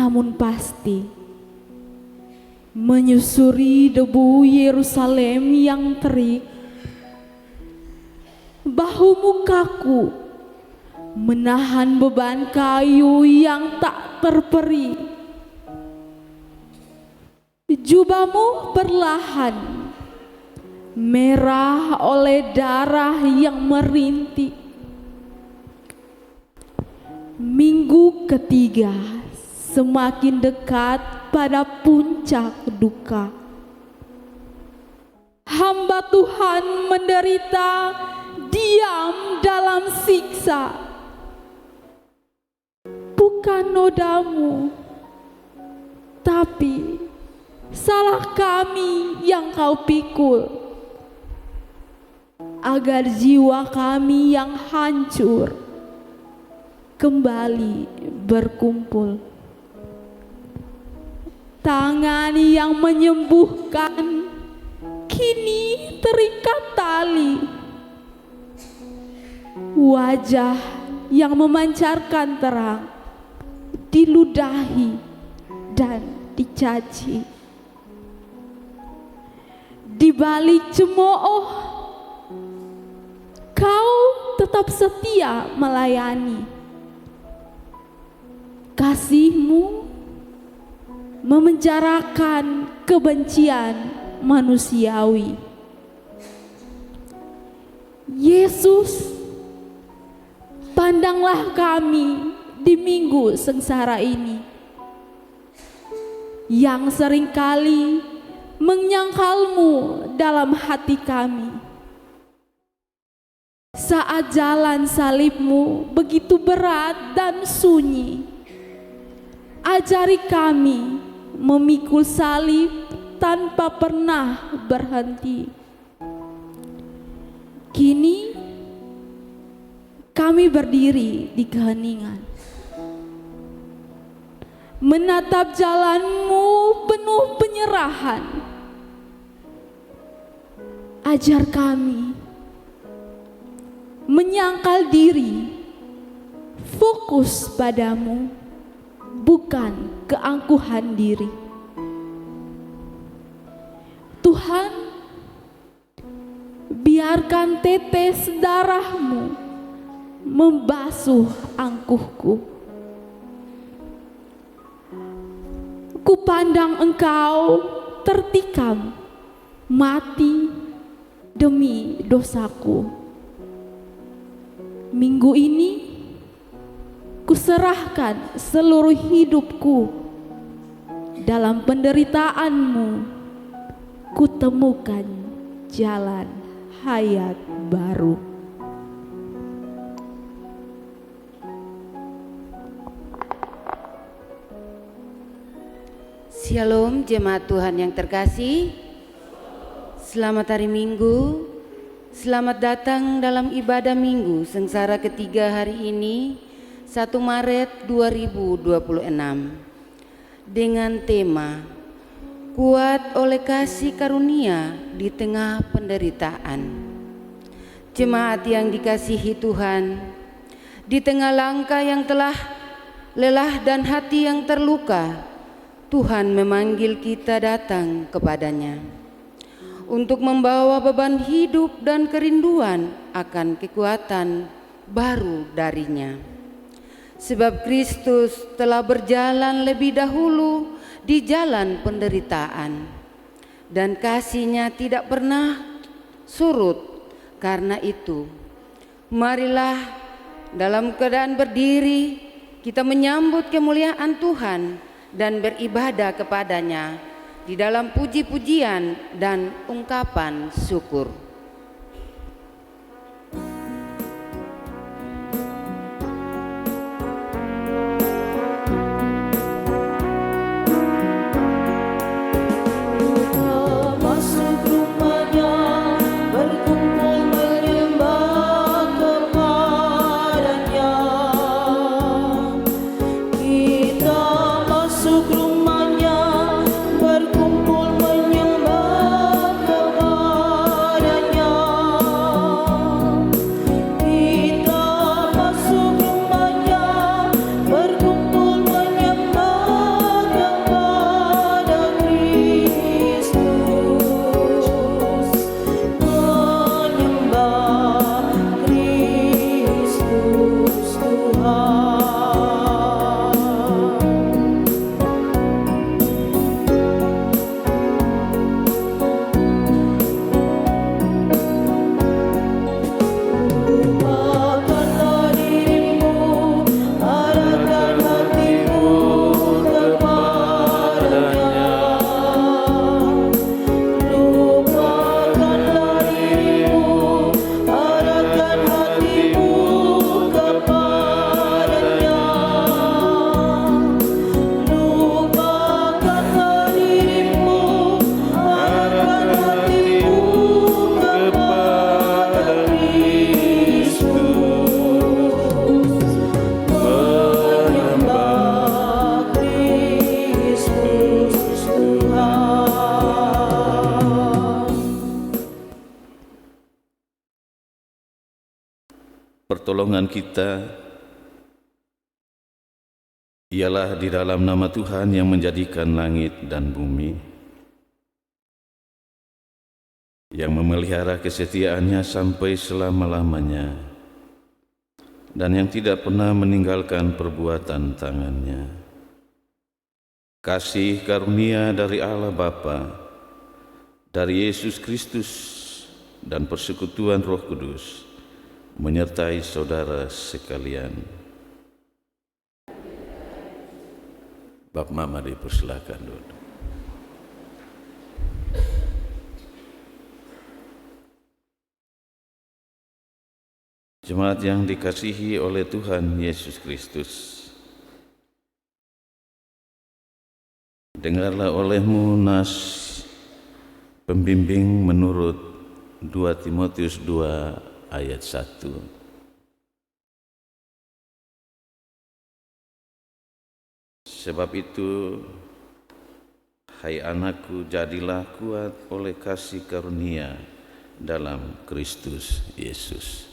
namun pasti menyusuri debu Yerusalem yang terik, bahu mukaku menahan beban kayu yang tak terperi. Jubahmu perlahan merah oleh darah yang merintih. Minggu ketiga semakin dekat pada puncak duka. Hamba Tuhan menderita diam dalam siksa. Bukan nodamu, tapi salah kami yang kau pikul, agar jiwa kami yang hancur kembali berkumpul. Tangan yang menyembuhkan kini terikat tali. Wajah yang memancarkan terang diludahi dan dicaci. Di balik cemooh, kau tetap setia melayani. Kasih-Mu memenjarakan kebencian manusiawi. Yesus, pandanglah kami di minggu sengsara ini, yang seringkali menyangkal-Mu dalam hati kami. Saat jalan salib-Mu begitu berat dan sunyi, ajari kami memikul salib tanpa pernah berhenti. Kini kami berdiri di keheningan, menatap jalan-Mu penuh penyerahan. Ajar kami menyangkal diri, fokus padamu, bukan keangkuhan diri. Tuhan, biarkan tetes darah-Mu membasuh angkuhku. Kupandang Engkau tertikam mati demi dosaku. Minggu ini kuserahkan seluruh hidupku. Dalam penderitaan-Mu kutemukan jalan hayat baru. Shalom jemaat Tuhan yang terkasih. Selamat hari Minggu. Selamat datang dalam ibadah Minggu Sengsara ketiga hari ini, 1 Maret 2026, dengan tema Kuat oleh kasih karunia di tengah penderitaan. Jemaat yang dikasihi Tuhan, di tengah langkah yang telah lelah dan hati yang terluka, Tuhan memanggil kita datang kepadanya untuk membawa beban hidup dan kerinduan akan kekuatan baru darinya. Sebab Kristus telah berjalan lebih dahulu di jalan penderitaan, dan kasih-Nya tidak pernah surut. Karena itu, marilah dalam keadaan berdiri kita menyambut kemuliaan Tuhan dan beribadah kepadanya di dalam puji-pujian dan ungkapan syukur. Berkumpul menyembah kepada pertolongan kita ialah di dalam nama Tuhan yang menjadikan langit dan bumi, yang memelihara kesetiaannya sampai selama-lamanya, dan yang tidak pernah meninggalkan perbuatan tangannya. Kasih karunia dari Allah Bapa, dari Yesus Kristus, dan persekutuan Roh Kudus menyertai saudara sekalian. Bap Mama dipersilakan duduk. Jemaat yang dikasihi oleh Tuhan Yesus Kristus, dengarlah olehmu nas pembimbing menurut 2 Timotius 2 ayat 1. Sebab itu, hai anakku, jadilah kuat oleh kasih karunia dalam Kristus Yesus.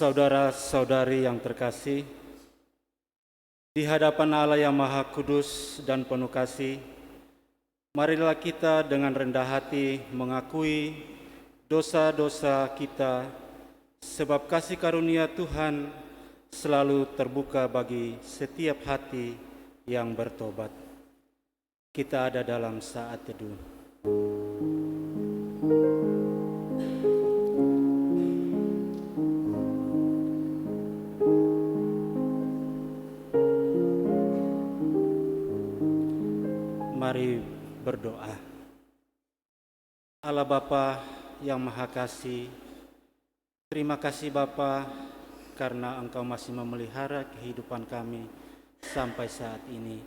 Saudara-saudari yang terkasih, di hadapan Allah yang Maha Kudus dan penuh kasih, marilah kita dengan rendah hati mengakui dosa-dosa kita, sebab kasih karunia Tuhan selalu terbuka bagi setiap hati yang bertobat. Kita ada dalam saat teduh. Mari berdoa. Allah Bapa yang Maha Kasih, terima kasih Bapa karena Engkau masih memelihara kehidupan kami sampai saat ini.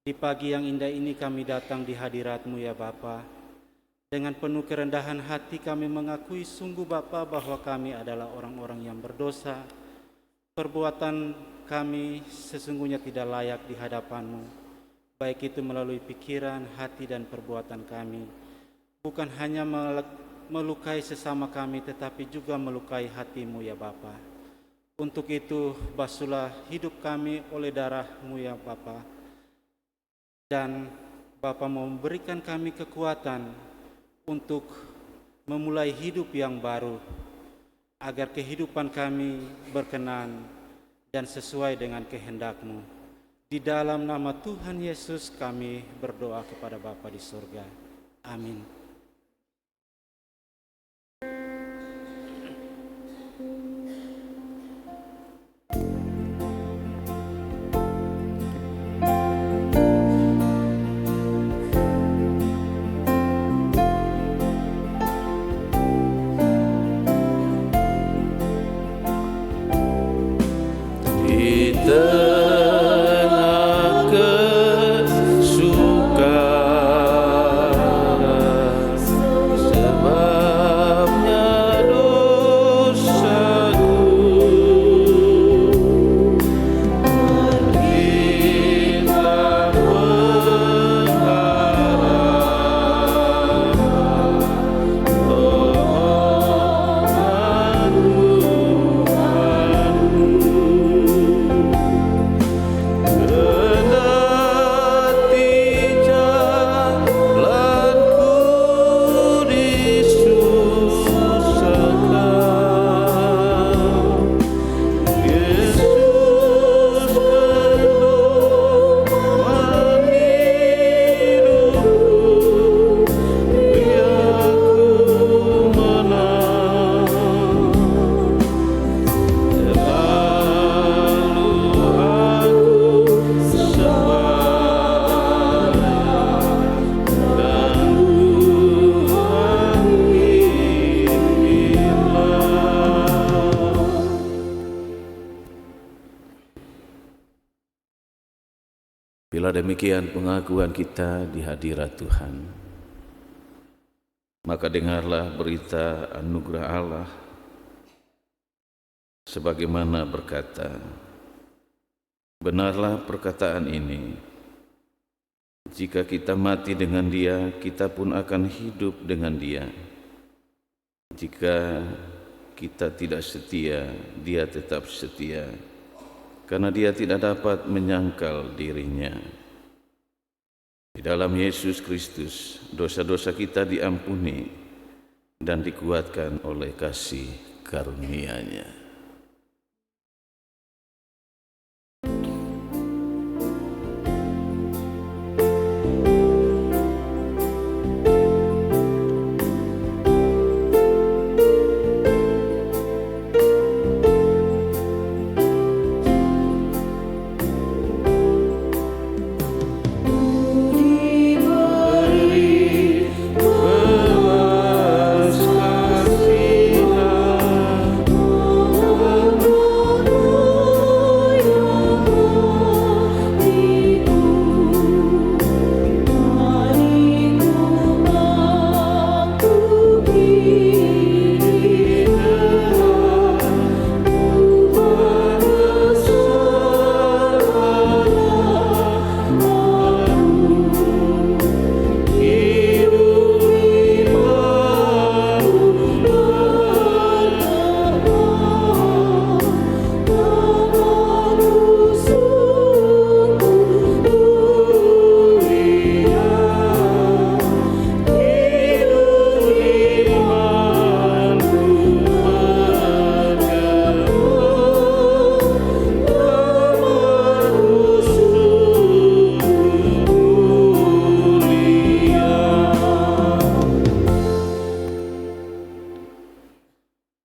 Di pagi yang indah ini kami datang di hadirat-Mu ya Bapa. Dengan penuh kerendahan hati kami mengakui sungguh Bapa bahwa kami adalah orang-orang yang berdosa. Perbuatan kami sesungguhnya tidak layak di hadapan-Mu, baik itu melalui pikiran, hati, dan perbuatan kami. Bukan hanya melukai sesama kami, tetapi juga melukai hati-Mu ya Bapa. Untuk itu, basuhlah hidup kami oleh darah-Mu ya Bapa. Dan Bapa mau memberikan kami kekuatan untuk memulai hidup yang baru, agar kehidupan kami berkenan dan sesuai dengan kehendak-Mu. Di dalam nama Tuhan Yesus kami berdoa kepada Bapa di surga. Amin. Bila demikian pengakuan kita di hadirat Tuhan, maka dengarlah berita anugerah Allah sebagaimana berkata, benarlah perkataan ini, jika kita mati dengan Dia, kita pun akan hidup dengan Dia. Jika kita tidak setia, Dia tetap setia, karena Dia tidak dapat menyangkal dirinya. Di dalam Yesus Kristus, dosa-dosa kita diampuni dan dikuatkan oleh kasih karunia-Nya.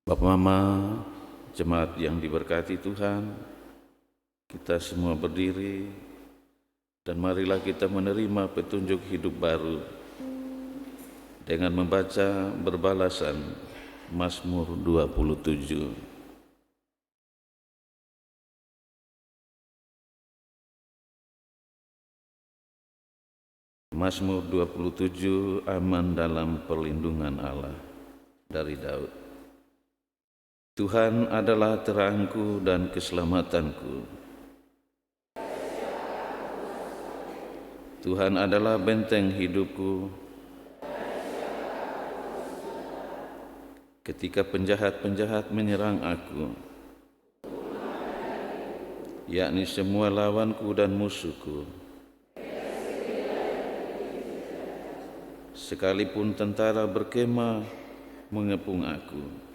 Bapak Mama, jemaat yang diberkati Tuhan, kita semua berdiri dan marilah kita menerima petunjuk hidup baru dengan membaca berbalasan Mazmur 27. Mazmur 27, aman dalam perlindungan Allah, dari Daud. Tuhan adalah terangku dan keselamatanku. Tuhan adalah benteng hidupku. Ketika penjahat-penjahat menyerang aku, yakni semua lawanku dan musuhku, sekalipun tentara berkemah mengepung aku,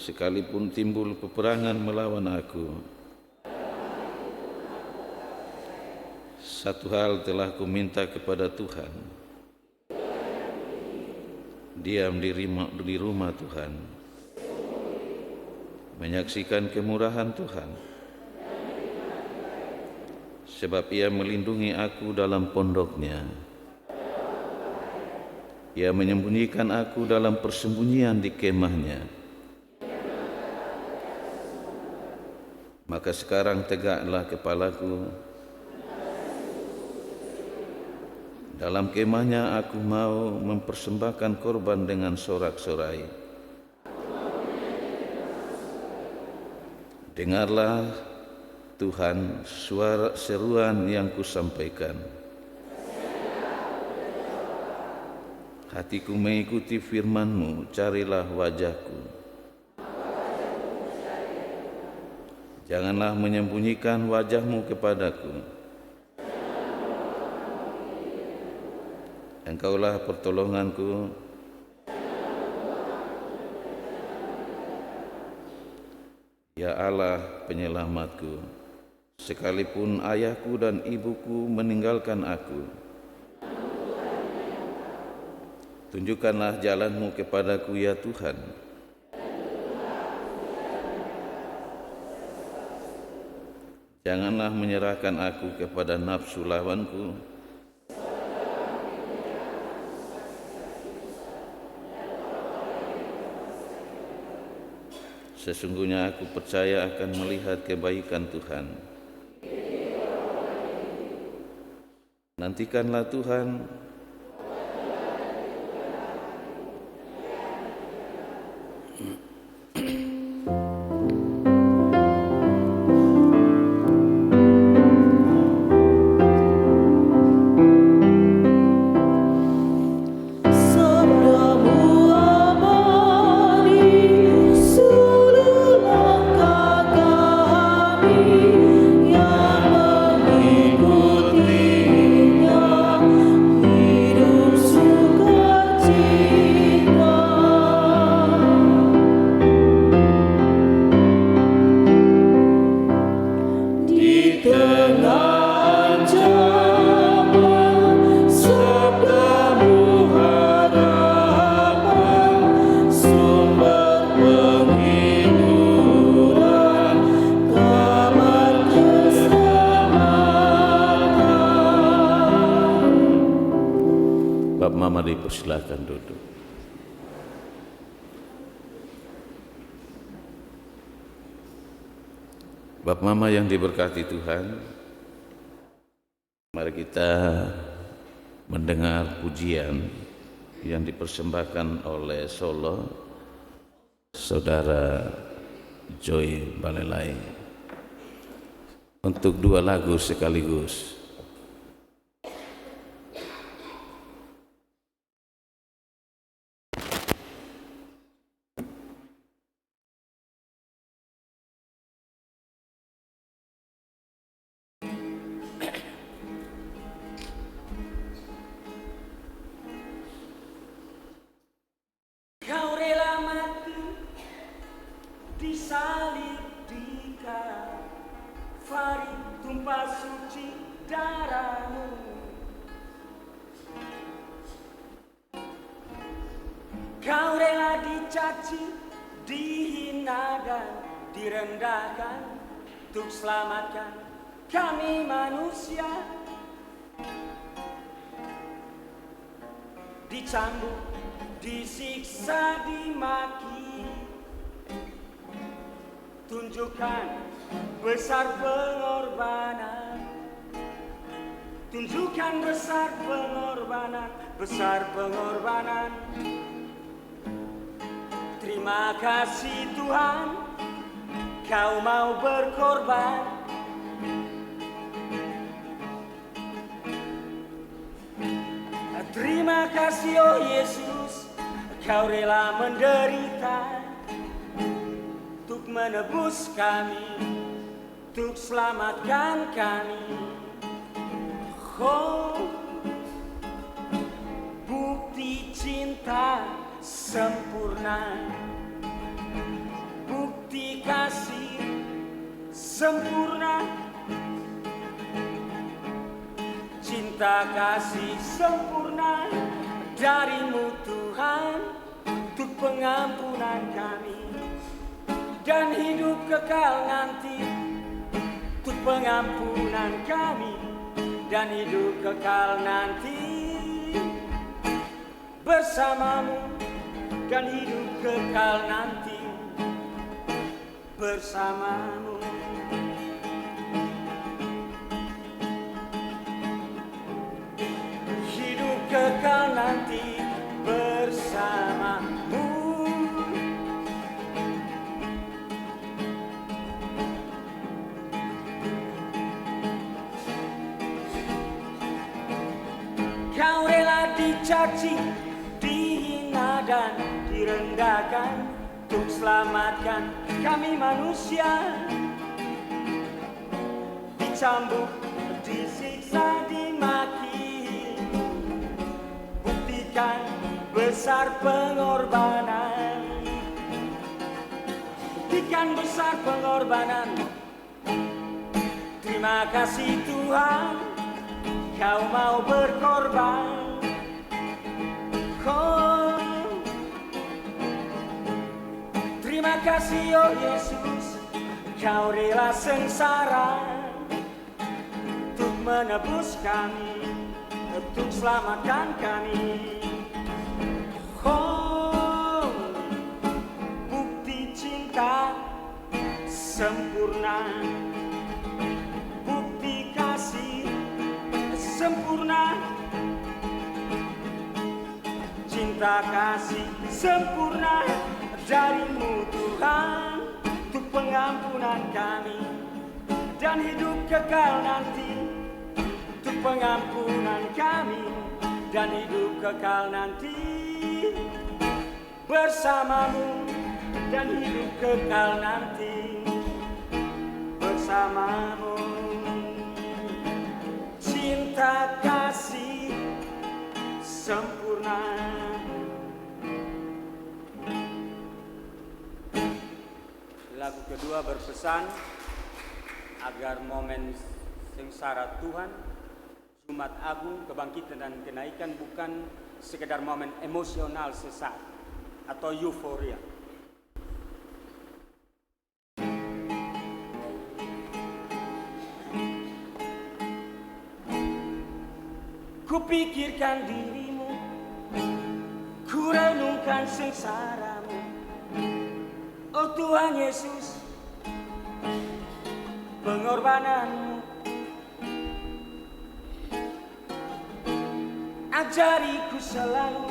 sekalipun timbul peperangan melawan aku, satu hal telah kuminta kepada Tuhan, diam di rumah Tuhan, menyaksikan kemurahan Tuhan, sebab Ia melindungi aku dalam pondok-Nya. Ia menyembunyikan aku dalam persembunyian di kemah-Nya. Maka sekarang tegaklah kepalaku, dalam kemah-Nya aku mau mempersembahkan korban dengan sorak-sorai. Dengarlah Tuhan suara seruan yang kusampaikan. Hatiku mengikuti firman-Mu, carilah wajah-Ku. Janganlah menyembunyikan wajah-Mu kepadaku. Engkaulah pertolonganku. Ya Allah, penyelamatku. Sekalipun ayahku dan ibuku meninggalkan aku, tunjukkanlah jalan-Mu kepadaku, ya Tuhan. Janganlah menyerahkan aku kepada nafsu lawanku, sesungguhnya aku percaya akan melihat kebaikan Tuhan Nantikanlah Tuhan. Bapak Mama dipersilakan duduk. Bapak Mama yang diberkati Tuhan, mari kita mendengar pujian yang dipersembahkan oleh solo Saudara Joy Balelai untuk 2 lagu sekaligus. Kau rela mati disalib di Kalvari, tumpah suci darahmu. Kau rela dicaci, dihina dan direndahkan untuk selamatkan kami manusia. Dicambuk, disiksa, dimaki, tunjukkan besar pengorbanan, tunjukkan besar pengorbanan, besar pengorbanan. Terima kasih Tuhan, kau mau berkorban. Terima kasih oh Yesus, kau rela menderita untuk menebus kami, untuk selamatkan kami. Oh, bukti cinta sempurna, bukti kasih sempurna, cinta kasih sempurna darimu Tuhan, untuk pengampunan kami dan hidup kekal nanti, untuk pengampunan kami dan hidup kekal nanti, bersamamu dan hidup kekal nanti, bersamamu. Hidup kekal nanti bersamamu. Kau rela dicaci, dihina dan direndahkan untuk selamatkan kami manusia. Dicambuk, disiksa, dimaki, buktikan besar pengorbanan, buktikan besar pengorbanan. Terima kasih Tuhan, kau mau berkorban. Oh, terima kasih oh Yesus, kau rela sengsara untuk menebus kami, untuk selamatkan kami. Oh, bukti cinta sempurna, bukti kasih sempurna cinta kasih sempurna darimu Tuhan, untuk pengampunan kami dan hidup kekal nanti, untuk pengampunan kami dan hidup kekal nanti, bersamamu dan hidup kekal nanti, bersamamu. Cinta kasih sempurna. Lagu kedua berpesan agar momen sengsara Tuhan, Jumat Agung, kebangkitan dan kenaikan bukan sekedar momen emosional sesaat atau euforia. Kupikirkan dirimu, ku renungkan sengsaramu, oh Tuhan Yesus, pengorbananmu. Ajariku selalu,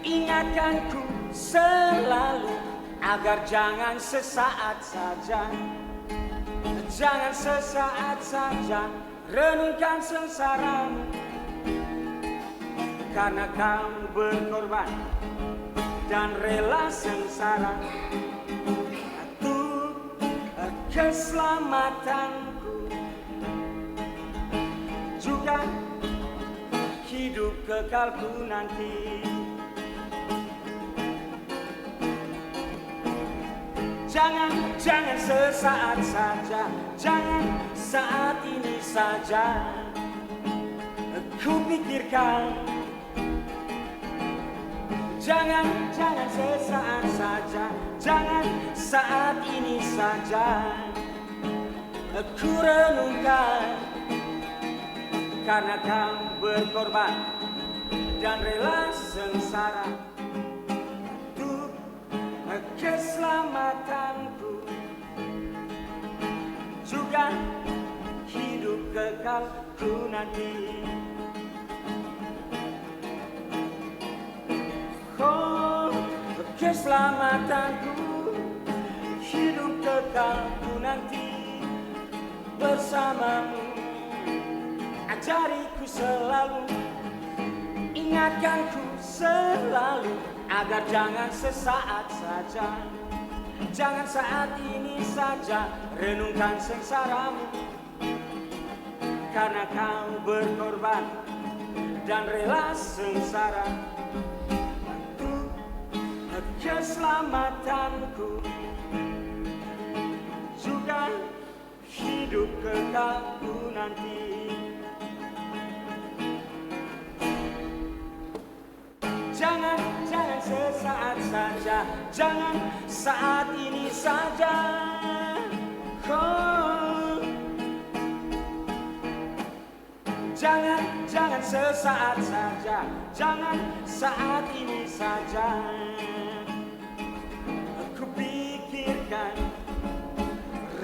ingatkanku selalu, agar jangan sesaat saja, jangan sesaat saja renungkan sengsaramu, karena kamu berkorban dan rela sengsara untuk keselamatanku, juga hidup kekalku nanti. Jangan sesaat saja, jangan saat ini saja ku pikirkan. Jangan sesaat saja, jangan saat ini saja ku renungkan, karena kamu berkorban dan rela sengsara untuk keselamatanku, juga hidup kekalku nanti. Oh, keselamatanku, hidup kekalku nanti, bersamamu. Ajariku selalu, ingatkanku selalu, agar jangan sesaat saja, jangan saat ini saja renungkan sengsaramu, karena kau berkorban dan rela sengsara untuk keselamatanku, juga hidup kekalku nanti. Jangan sesaat saja, jangan saat ini saja. Oh. Jangan sesaat saja, jangan saat ini saja. Aku pikirkan,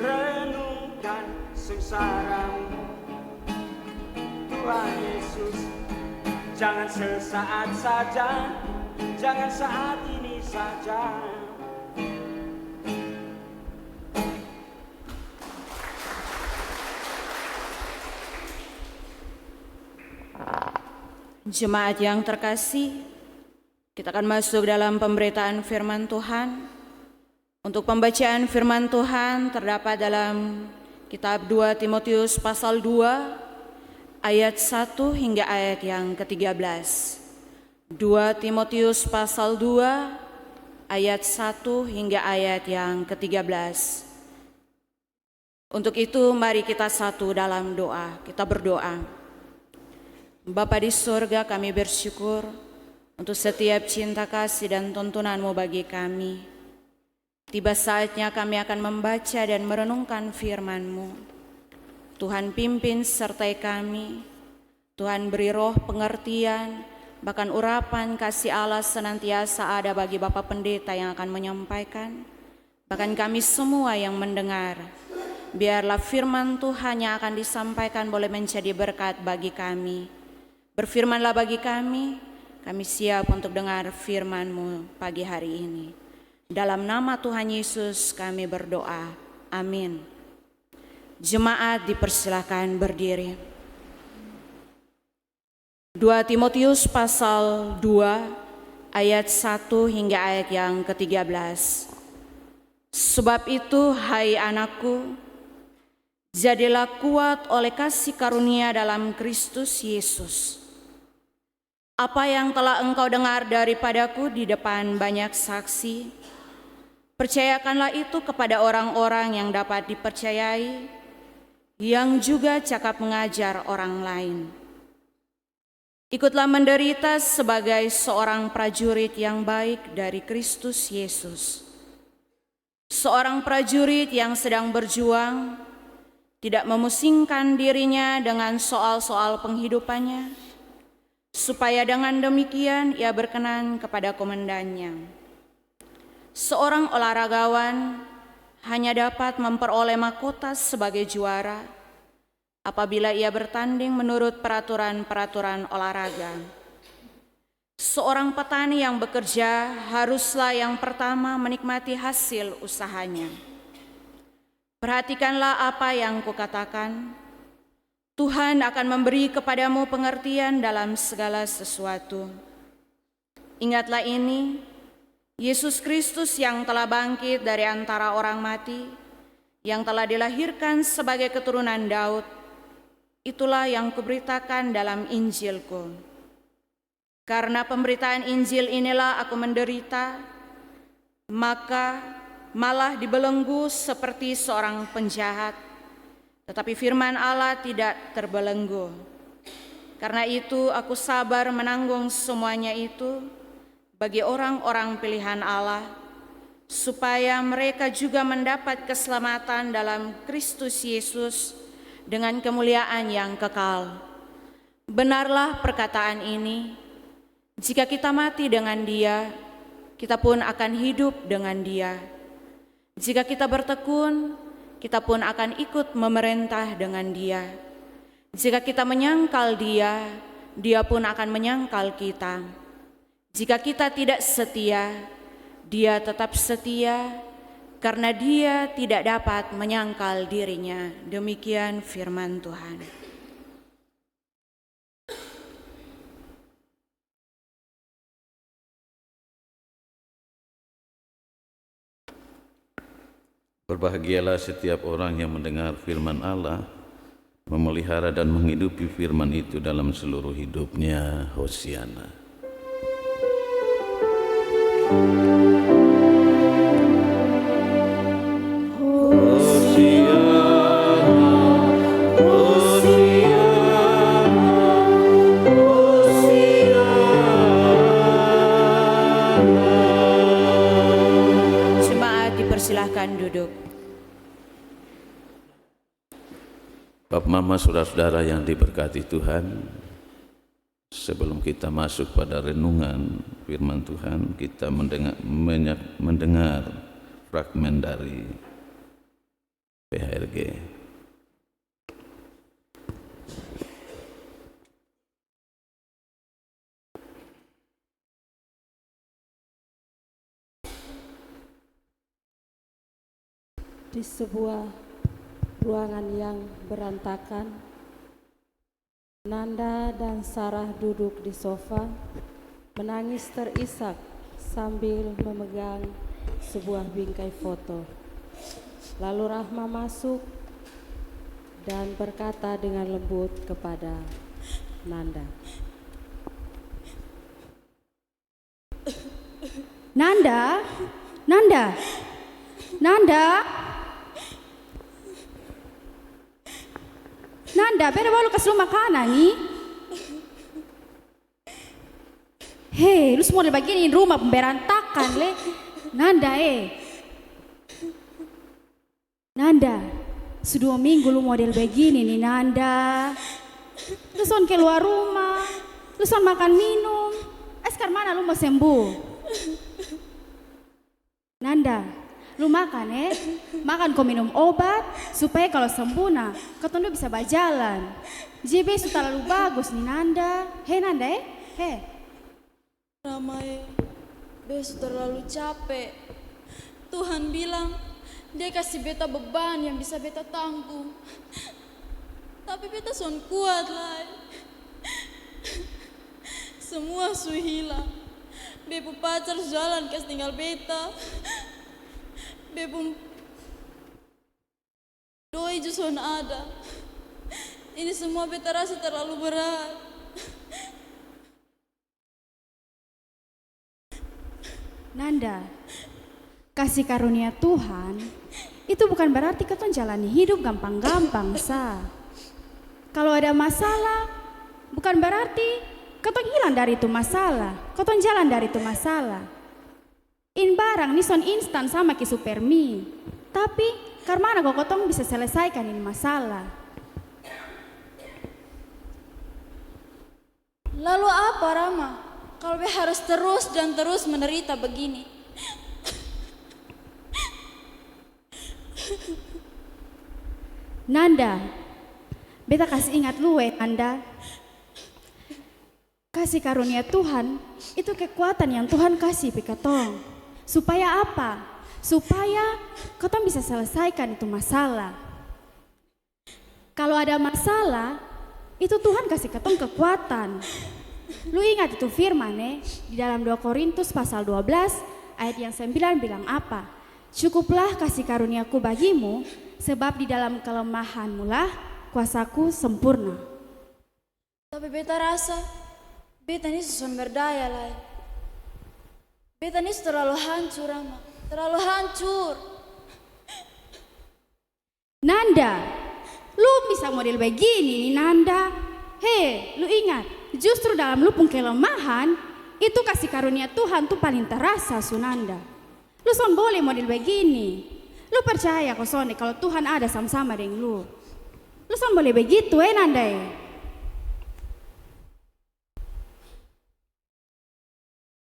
renungkan sengsaramu, Tuhan Yesus. Jangan sesaat saja, jangan saat ini saja. Jemaat yang terkasih, kita akan masuk dalam pemberitaan firman Tuhan. Untuk pembacaan firman Tuhan terdapat dalam kitab 2 Timotius pasal 2 ayat 1 hingga ayat yang ke-13. 2 Timotius pasal 2 ayat 1 hingga ayat yang ke-13. Untuk itu mari kita satu dalam doa, kita berdoa. Bapa di surga, kami bersyukur untuk setiap cinta kasih dan tuntunan-Mu bagi kami. Tiba saatnya kami akan membaca dan merenungkan firman-Mu. Tuhan pimpin sertai kami, Tuhan beri roh pengertian, bahkan urapan kasih Allah senantiasa ada bagi Bapak Pendeta yang akan menyampaikan, bahkan kami semua yang mendengar. Biarlah firman Tuhan yang akan disampaikan boleh menjadi berkat bagi kami. Berfirmanlah bagi kami, Kami siap untuk dengar firman-Mu pagi hari ini. Dalam nama Tuhan Yesus kami berdoa. Amin. Jemaat dipersilakan berdiri. 2 Timotius pasal 2 ayat 1 hingga ayat yang ke-13. Sebab itu, hai anakku, jadilah kuat oleh kasih karunia dalam Kristus Yesus. Apa yang telah engkau dengar daripadaku di depan banyak saksi, percayakanlah itu kepada orang-orang yang dapat dipercayai, yang juga cakap mengajar orang lain. Ikutlah menderita sebagai seorang prajurit yang baik dari Kristus Yesus. Seorang prajurit yang sedang berjuang, tidak memusingkan dirinya dengan soal-soal penghidupannya, supaya dengan demikian ia berkenan kepada komandannya. Seorang olahragawan hanya dapat memperoleh mahkota sebagai juara apabila ia bertanding menurut peraturan-peraturan olahraga. Seorang petani yang bekerja haruslah yang pertama menikmati hasil usahanya. Perhatikanlah apa yang kukatakan. Tuhan akan memberi kepadamu pengertian dalam segala sesuatu. Ingatlah ini, Yesus Kristus yang telah bangkit dari antara orang mati, yang telah dilahirkan sebagai keturunan Daud, itulah yang kuberitakan dalam Injilku. Karena pemberitaan Injil inilah aku menderita, maka malah dibelenggu seperti seorang penjahat. Tetapi firman Allah tidak terbelenggu. Karena itu aku sabar menanggung semuanya itu bagi orang-orang pilihan Allah, supaya mereka juga mendapat keselamatan dalam Kristus Yesus dengan kemuliaan yang kekal. Benarlah perkataan ini, jika kita mati dengan Dia, kita pun akan hidup dengan Dia. Jika kita bertekun, kita pun akan ikut memerintah dengan Dia. Jika kita menyangkal Dia, Dia pun akan menyangkal kita. Jika kita tidak setia, Dia tetap setia, karena Dia tidak dapat menyangkal dirinya. Demikian firman Tuhan. Berbahagialah setiap orang yang mendengar firman Allah, memelihara dan menghidupi firman itu dalam seluruh hidupnya. Hosiana. Silakan duduk. Bapak, Mama, saudara-saudara yang diberkati Tuhan, sebelum kita masuk pada renungan firman Tuhan, kita mendengar fragmen dari PHRG. Di sebuah ruangan yang berantakan, Nanda dan Sarah duduk di sofa, menangis terisak sambil memegang sebuah bingkai foto. Lalu Rahma masuk dan berkata dengan lembut kepada Nanda, Nanda, Nanda, Nanda, Nanda, beda baru kasih lu makanan nih. Hei, lu semua di bagian ini rumah berantakan le. Nanda, Nanda, sudah 2 minggu lu model begini nih Nanda. Lu son keluar rumah, lu son makan minum. Sekarang mana lu mau sembuh? Nanda, lu makan makan kau minum obat supaya kalau sembuh nah kau bisa berjalan. JB sudah terlalu bagus nih Nanda. Hei Nanda, hei. Ramai, besok terlalu capek. Tuhan bilang dia kasih beta beban yang bisa beta tanggung. Tapi beta son kuat lah. Semua su hilang. Bepu pacar jalan kas tinggal beta. Bepu doi ju son ada. Ini semua beta rasa terlalu berat. Nanda, kasih karunia Tuhan itu bukan berarti ketong jalani hidup gampang-gampang sa. Kalau ada masalah, bukan berarti ketong hilang dari itu masalah, ketong jalan dari itu masalah. In barang nih son instan sama ke supermi, tapi karena kok ketong bisa selesaikan ini masalah. Lalu apa Rama? Kalau be harus terus dan terus menderita begini. Nanda, beta kasih ingat lu Nanda. Kasih karunia Tuhan itu kekuatan yang Tuhan kasih ke ketong. Supaya apa? Supaya ketong bisa selesaikan itu masalah. Kalau ada masalah, itu Tuhan kasih ketong kekuatan. Lu ingat itu firman di dalam 2 Korintus pasal 12 ayat yang 9 bilang apa? Cukuplah kasih karuniaku bagimu, sebab di dalam kelemahanmu lah kuasaku sempurna. Tapi beta rasa beta ini susun berdaya lah. Beta ini terlalu hancur Rama, terlalu hancur. Nanda, lu bisa model begini nih Nanda. Hei, lu ingat, justru dalam lu pun kelemahan, itu kasih karunia Tuhan tuh paling terasa Sunanda. Lu son boleh model begini. Lu percaya kok Sone kalau Tuhan ada sama-sama dengan lu. Lu son boleh begitu Nanda ya.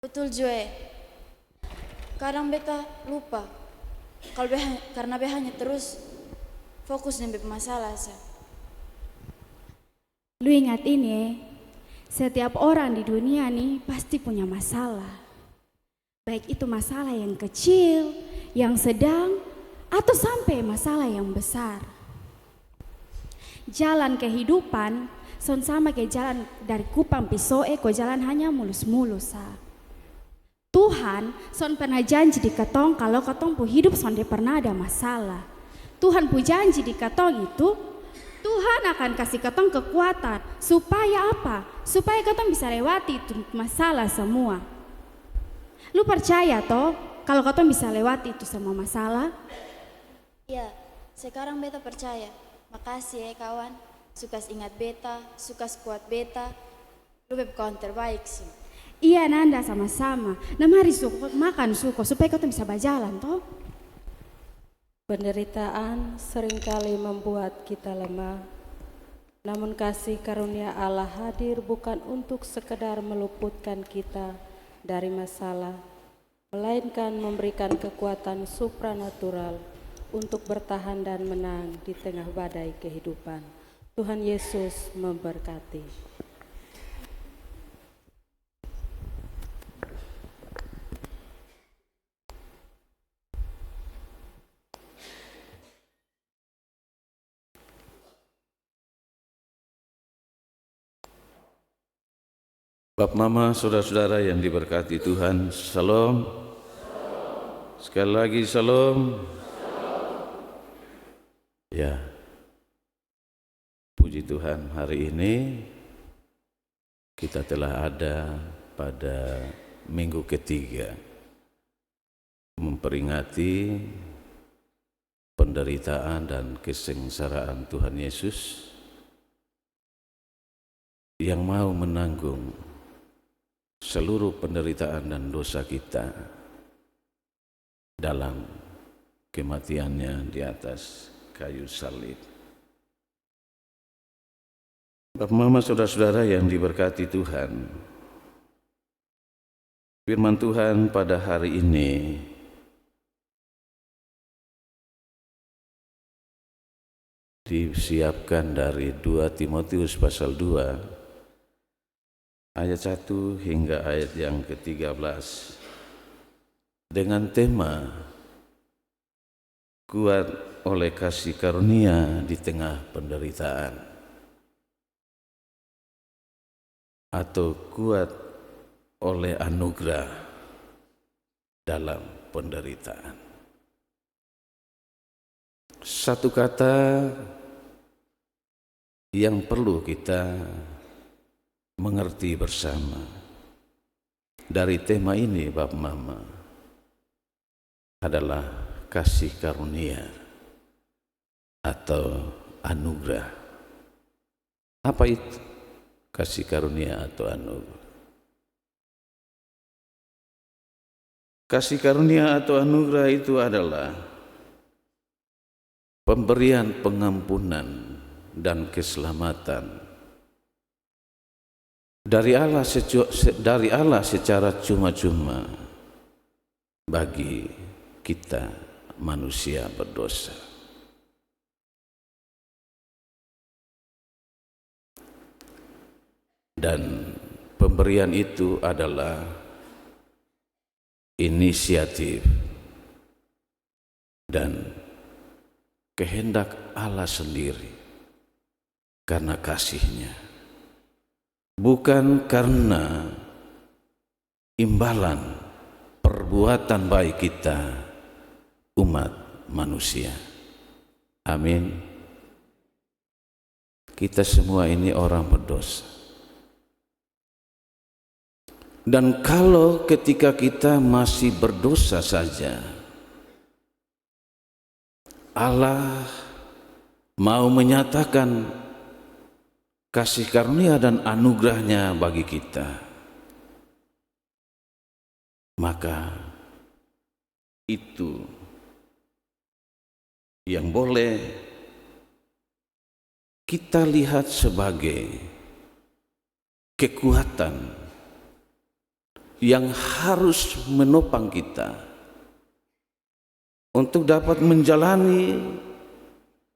Betul Joe. Kadang beta lupa. Kalau karena beta hanya terus fokus dengan masalah sa. Lu ingat ini, setiap orang di dunia nih pasti punya masalah. Baik itu masalah yang kecil, yang sedang, atau sampai masalah yang besar. Jalan kehidupan son sama kayak jalan dari Kupang Pisoe, kok jalan hanya mulus-mulus sa. Tuhan son pernah janji di ketong kalau ketong pu hidup son dia pernah ada masalah. Tuhan pu janji di ketong itu Tuhan akan kasih ketong kekuatan supaya apa? Supaya ketong bisa lewati itu masalah semua. Lu percaya toh kalau ketong bisa lewati itu semua masalah? Iya, sekarang beta percaya. Makasih ya kawan, suka ingat beta, suka kuat beta. Lu kawan terbaik sih. Iya Nanda sama-sama. Nah mari makan suko supaya ketong bisa berjalan toh. Penderitaan seringkali membuat kita lemah, namun kasih karunia Allah hadir bukan untuk sekedar meluputkan kita dari masalah, melainkan memberikan kekuatan supranatural untuk bertahan dan menang di tengah badai kehidupan. Tuhan Yesus memberkati. Bapak Mama, saudara-saudara yang diberkati Tuhan, Shalom. Sekali lagi Shalom. Ya, puji Tuhan, hari ini kita telah ada pada minggu ketiga memperingati penderitaan dan kesengsaraan Tuhan Yesus yang mau menanggung seluruh penderitaan dan dosa kita dalam kematiannya di atas kayu salib. Bapak Mama, saudara-saudara yang diberkati Tuhan, firman Tuhan pada hari ini disiapkan dari 2 Timotius pasal 2 ayat 1 hingga ayat yang ke-13 dengan tema kuat oleh kasih karunia di tengah penderitaan atau kuat oleh anugerah dalam penderitaan. Satu kata yang perlu kita mengerti bersama dari tema ini Bapak Mama adalah kasih karunia atau anugerah. Apa itu kasih karunia atau anugerah? Kasih karunia atau anugerah itu adalah pemberian pengampunan dan keselamatan dari Allah secara cuma-cuma bagi kita manusia berdosa. Dan pemberian itu adalah inisiatif dan kehendak Allah sendiri karena kasih-Nya, bukan karena imbalan perbuatan baik kita umat manusia. Amin. Kita semua ini orang berdosa. Dan kalau ketika kita masih berdosa saja, Allah mau menyatakan kasih karunia dan anugerah-Nya bagi kita, maka itu yang boleh kita lihat sebagai kekuatan yang harus menopang kita untuk dapat menjalani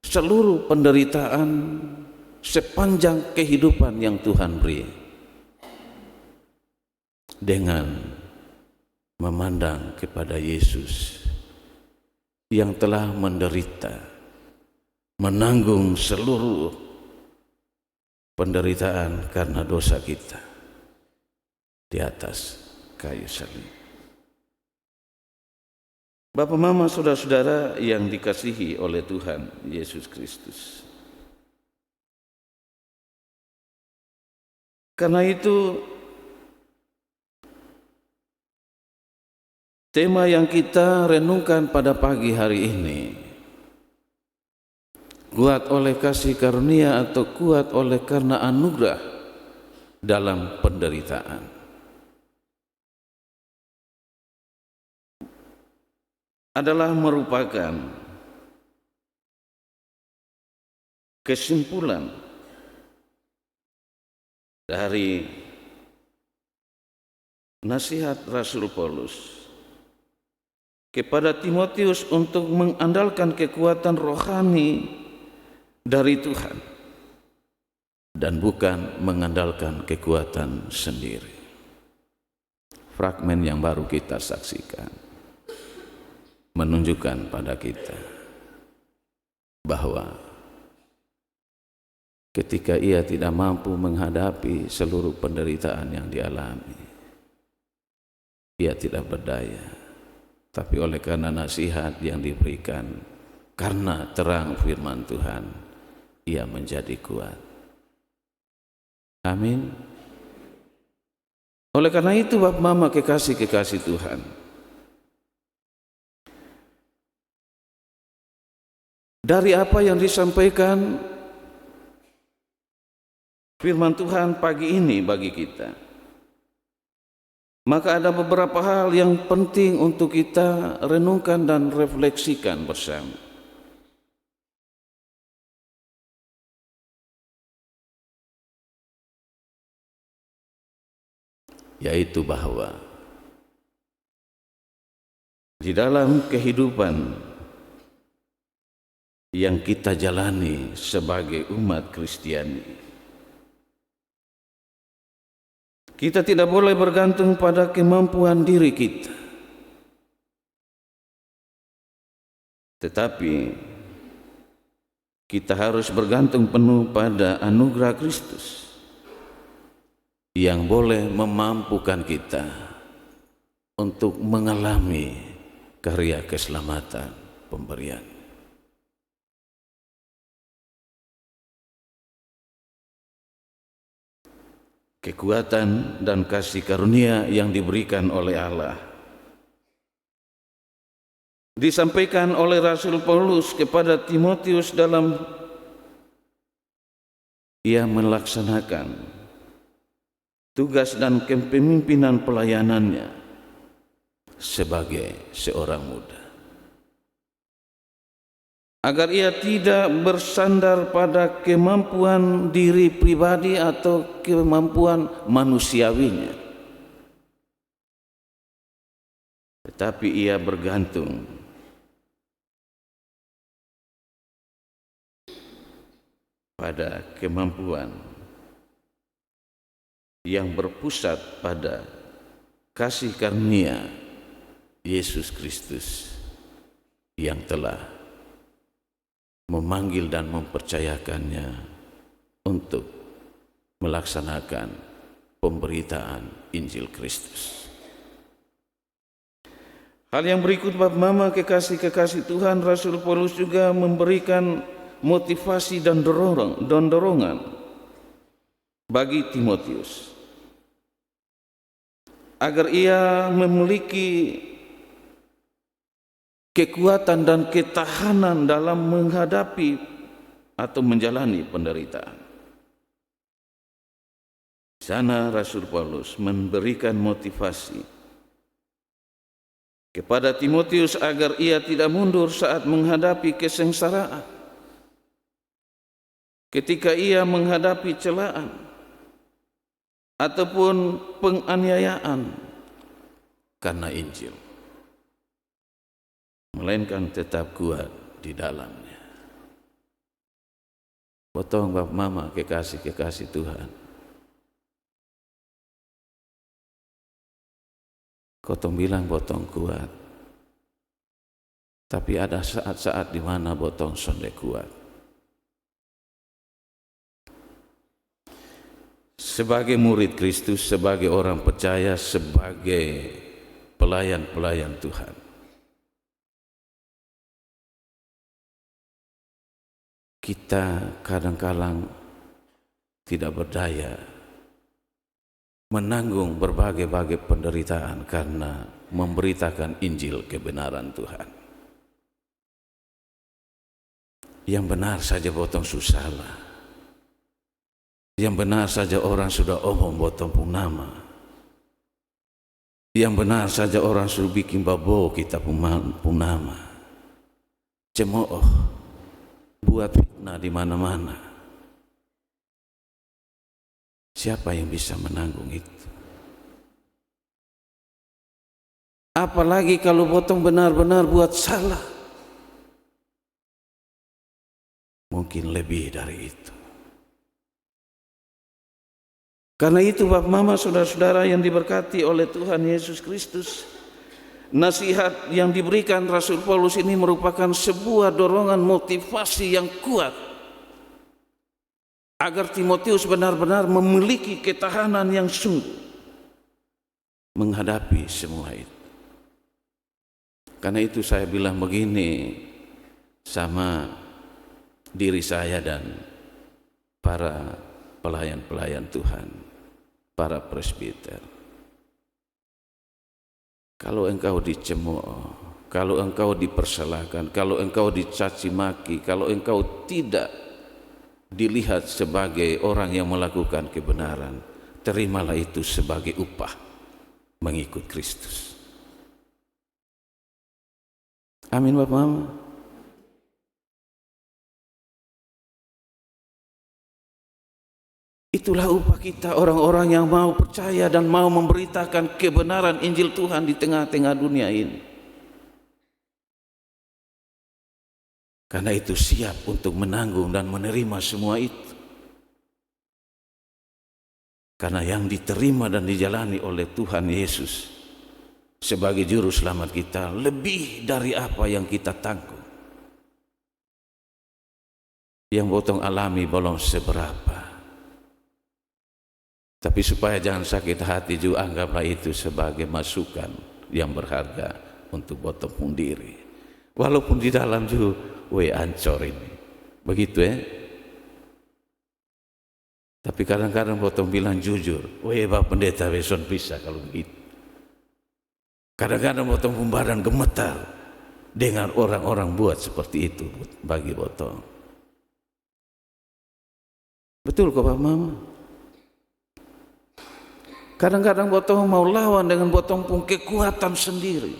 seluruh penderitaan sepanjang kehidupan yang Tuhan beri, dengan memandang kepada Yesus yang telah menderita, menanggung seluruh penderitaan karena dosa kita di atas kayu salib. Bapak, Mama, saudara-saudara yang dikasihi oleh Tuhan Yesus Kristus, karena itu tema yang kita renungkan pada pagi hari ini, kuat oleh kasih karunia atau kuat oleh karena anugerah dalam penderitaan, adalah merupakan kesimpulan dari nasihat Rasul Paulus kepada Timotius untuk mengandalkan kekuatan rohani dari Tuhan dan bukan mengandalkan kekuatan sendiri. Fragmen yang baru kita saksikan menunjukkan pada kita bahwa ketika ia tidak mampu menghadapi seluruh penderitaan yang dialami, ia tidak berdaya. Tapi oleh karena nasihat yang diberikan, karena terang firman Tuhan, ia menjadi kuat. Amin. Oleh karena itu Bapak, Mama, kekasih-kekasih Tuhan, dari apa yang disampaikan firman Tuhan pagi ini bagi kita, maka ada beberapa hal yang penting untuk kita renungkan dan refleksikan bersama. Yaitu bahwa di dalam kehidupan yang kita jalani sebagai umat Kristiani, Kita tidak boleh bergantung pada kemampuan diri kita, tetapi kita harus bergantung penuh pada anugerah Kristus yang boleh memampukan kita untuk mengalami karya keselamatan pemberian. Kekuatan dan kasih karunia yang diberikan oleh Allah disampaikan oleh Rasul Paulus kepada Timotius dalam ia melaksanakan tugas dan kepemimpinan pelayanannya sebagai seorang muda, agar ia tidak bersandar pada kemampuan diri pribadi atau kemampuan manusiawinya, tetapi ia bergantung pada kemampuan yang berpusat pada kasih karunia Yesus Kristus yang telah memanggil dan mempercayakannya untuk melaksanakan pemberitaan Injil Kristus. Hal yang berikut bab mama kekasih-kekasih Tuhan, Rasul Paulus juga memberikan motivasi dan dorongan bagi Timotius agar ia memiliki kekuatan dan ketahanan dalam menghadapi atau menjalani penderitaan. Di sana Rasul Paulus memberikan motivasi kepada Timotius agar ia tidak mundur saat menghadapi kesengsaraan, ketika ia menghadapi celaan ataupun penganiayaan karena Injil, melainkan tetap kuat di dalamnya. Potong bab mama kekasih-kekasih Tuhan, kotong bilang botong kuat, tapi ada saat-saat di mana botong sonde kuat. Sebagai murid Kristus, sebagai orang percaya, sebagai pelayan-pelayan Tuhan, kita kadang-kadang tidak berdaya menanggung berbagai-bagai penderitaan karena memberitakan Injil kebenaran Tuhan. Yang benar saja potong susah lah. Yang benar saja orang sudah omong potong punama. Yang benar saja orang sudah bikin babo kita punama. Cemooh, buat fitnah di mana-mana. Siapa yang bisa menanggung itu? Apalagi kalau potong benar-benar buat salah. Mungkin lebih dari itu. Karena itu Bapak Mama, saudara-saudara yang diberkati oleh Tuhan Yesus Kristus, nasihat yang diberikan Rasul Paulus ini merupakan sebuah dorongan motivasi yang kuat agar Timotius benar-benar memiliki ketahanan yang sungguh menghadapi semua itu. Karena itu saya bilang begini sama diri saya dan para pelayan-pelayan Tuhan, para presbiter. Kalau engkau dicemooh, kalau engkau dipersalahkan, kalau engkau dicaci maki, kalau engkau tidak dilihat sebagai orang yang melakukan kebenaran, terimalah itu sebagai upah mengikut Kristus. Amin Bapak Mama. Itulah upah kita, orang-orang yang mau percaya dan mau memberitakan kebenaran Injil Tuhan di tengah-tengah dunia ini. Karena itu siap untuk menanggung dan menerima semua itu. Karena yang diterima dan dijalani oleh Tuhan Yesus sebagai juru selamat kita lebih dari apa yang kita tanggung. Yang potong alami belum seberapa. Tapi supaya jangan sakit hati juga, anggaplah itu sebagai masukan yang berharga untuk potong pun diri. Walaupun di dalam juga, ancor ini. Begitu ya. Tapi kadang-kadang potong bilang jujur, Pak Pendeta beson bisa kalau begitu. Kadang-kadang potong pembadan gemetar dengan orang-orang buat seperti itu bagi potong. Betul kok Pak Mama? Kadang-kadang potong mau lawan dengan potong pun kekuatan sendiri.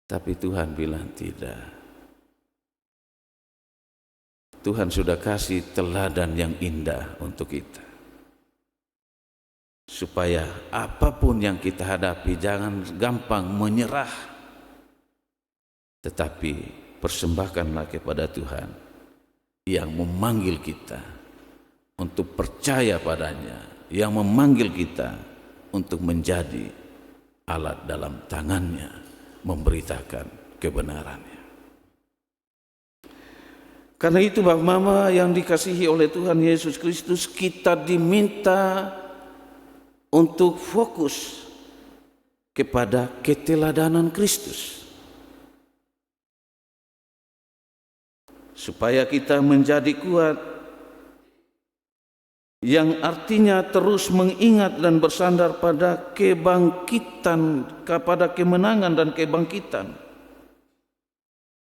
Tapi Tuhan bilang tidak. Tuhan sudah kasih teladan yang indah untuk kita. Supaya apapun yang kita hadapi jangan gampang menyerah. Tetapi persembahkanlah kepada Tuhan yang memanggil kita untuk percaya padanya, yang memanggil kita untuk menjadi alat dalam tangannya, memberitakan kebenarannya. Karena itu Bapak Mama yang dikasihi oleh Tuhan Yesus Kristus, kita diminta untuk fokus kepada keteladanan Kristus. Supaya kita menjadi kuat, yang artinya terus mengingat dan bersandar pada kebangkitan, kepada kemenangan dan kebangkitan,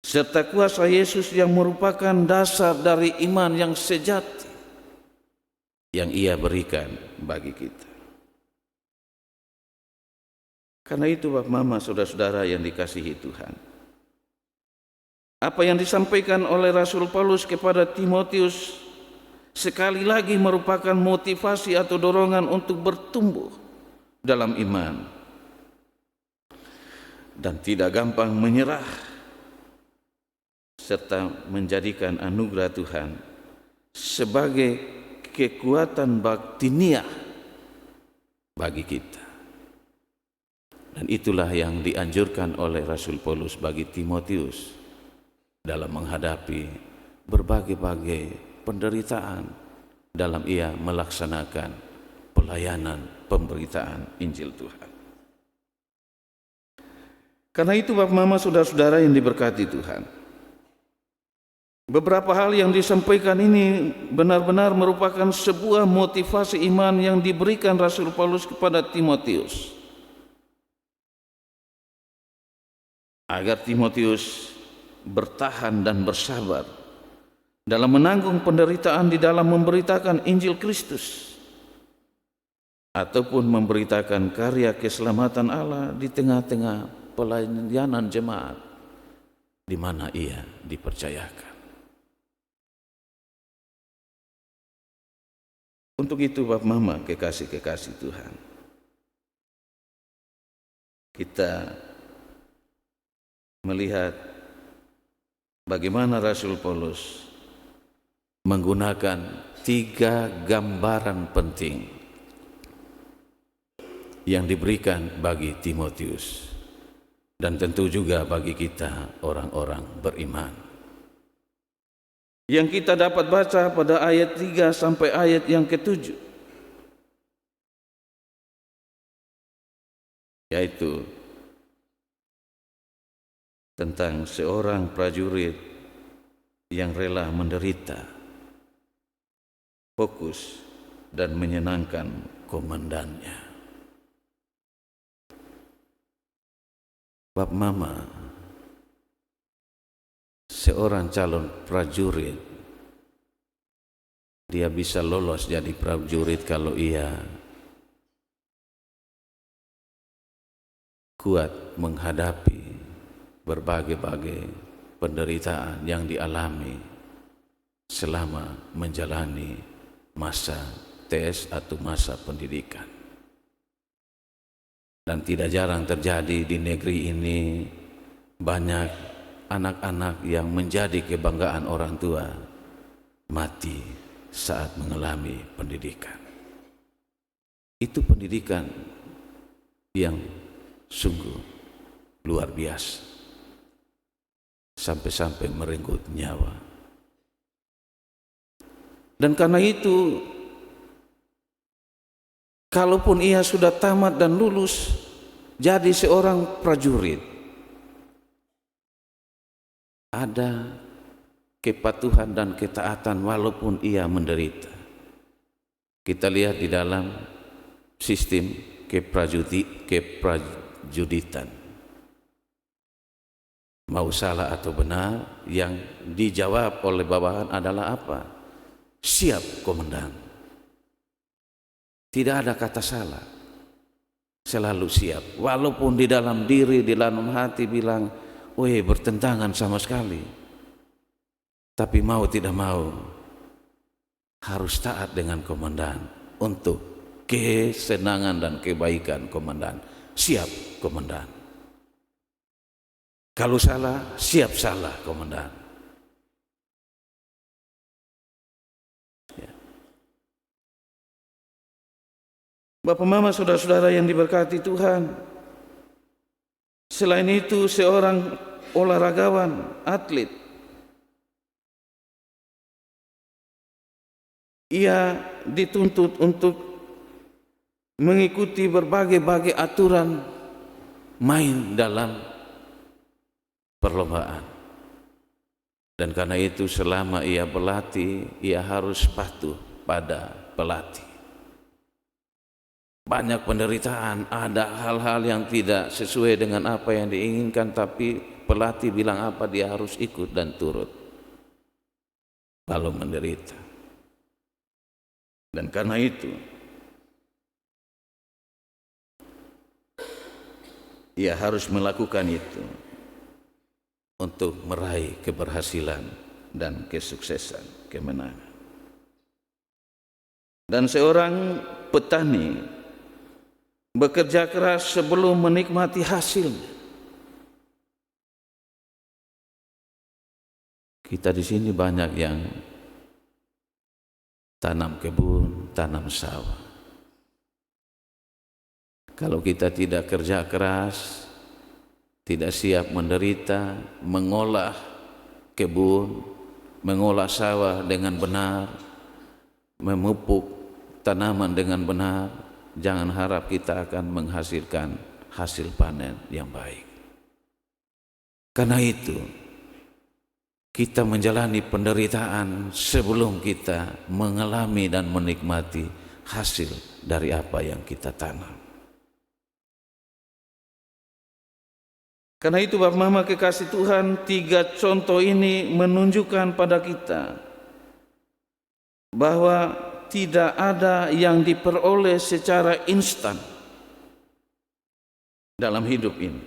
serta kuasa Yesus yang merupakan dasar dari iman yang sejati yang Ia berikan bagi kita. Karena itu Bapak Mama, saudara-saudara yang dikasihi Tuhan, apa yang disampaikan oleh Rasul Paulus kepada Timotius sekali lagi merupakan motivasi atau dorongan untuk bertumbuh dalam iman dan tidak gampang menyerah, serta menjadikan anugerah Tuhan sebagai kekuatan batiniah bagi kita. Dan itulah yang dianjurkan oleh Rasul Paulus bagi Timotius dalam menghadapi berbagai-bagai penderitaan dalam ia melaksanakan pelayanan pemberitaan Injil Tuhan. Karena itu Bapak Mama, saudara-saudara yang diberkati Tuhan, beberapa hal yang disampaikan ini benar-benar merupakan sebuah motivasi iman yang diberikan Rasul Paulus kepada Timotius, agar Timotius bertahan dan bersabar dalam menanggung penderitaan di dalam memberitakan Injil Kristus ataupun memberitakan karya keselamatan Allah di tengah-tengah pelayanan jemaat di mana ia dipercayakan. Untuk itu Bapak Mama, kekasih-kekasih Tuhan, kita melihat bagaimana Rasul Paulus menggunakan 3 gambaran penting yang diberikan bagi Timotius dan tentu juga bagi kita orang-orang beriman. Yang kita dapat baca pada ayat 3 sampai ayat yang ke-7, yaitu tentang seorang prajurit yang rela menderita, fokus dan menyenangkan komandannya. Bapak Mama, seorang calon prajurit, dia bisa lolos jadi prajurit kalau ia kuat menghadapi berbagai-bagai penderitaan yang dialami selama menjalani masa tes atau masa pendidikan. Dan tidak jarang terjadi di negeri ini, banyak anak-anak yang menjadi kebanggaan orang tua mati saat mengalami pendidikan. Itu pendidikan yang sungguh luar biasa, sampai-sampai merenggut nyawa. Dan karena itu, kalaupun ia sudah tamat dan lulus jadi seorang prajurit, ada kepatuhan dan ketaatan walaupun ia menderita. Kita lihat di dalam sistem keprajuditan. Mau salah atau benar, yang dijawab oleh bawahan adalah apa? Siap, komandan. Tidak ada kata salah, selalu siap. Walaupun di dalam diri, di dalam hati bilang, weh, bertentangan sama sekali. Tapi mau tidak mau, harus taat dengan komandan untuk kesenangan dan kebaikan komandan. Siap, komandan. Kalau salah, siap salah, komandan. Ya. Bapak, mama, saudara-saudara yang diberkati Tuhan, selain itu seorang olahragawan, atlet, ia dituntut untuk mengikuti berbagai aturan main dalam perlombaan. Dan karena itu selama ia berlatih, ia harus patuh pada pelatih. Banyak penderitaan, ada hal-hal yang tidak sesuai dengan apa yang diinginkan, tapi pelatih bilang apa, dia harus ikut dan turut, lalu menderita. Dan karena itu ia harus melakukan itu untuk meraih keberhasilan dan kesuksesan, kemenangan. Dan seorang petani bekerja keras sebelum menikmati hasilnya. Kita di sini banyak yang tanam kebun, tanam sawah. Kalau kita tidak kerja keras, tidak siap menderita, mengolah kebun, mengolah sawah dengan benar, memupuk tanaman dengan benar, jangan harap kita akan menghasilkan hasil panen yang baik. Karena itu, kita menjalani penderitaan sebelum kita mengalami dan menikmati hasil dari apa yang kita tanam. Karena itu Bapak Mama kekasih Tuhan, 3 contoh ini menunjukkan pada kita bahwa tidak ada yang diperoleh secara instan dalam hidup ini,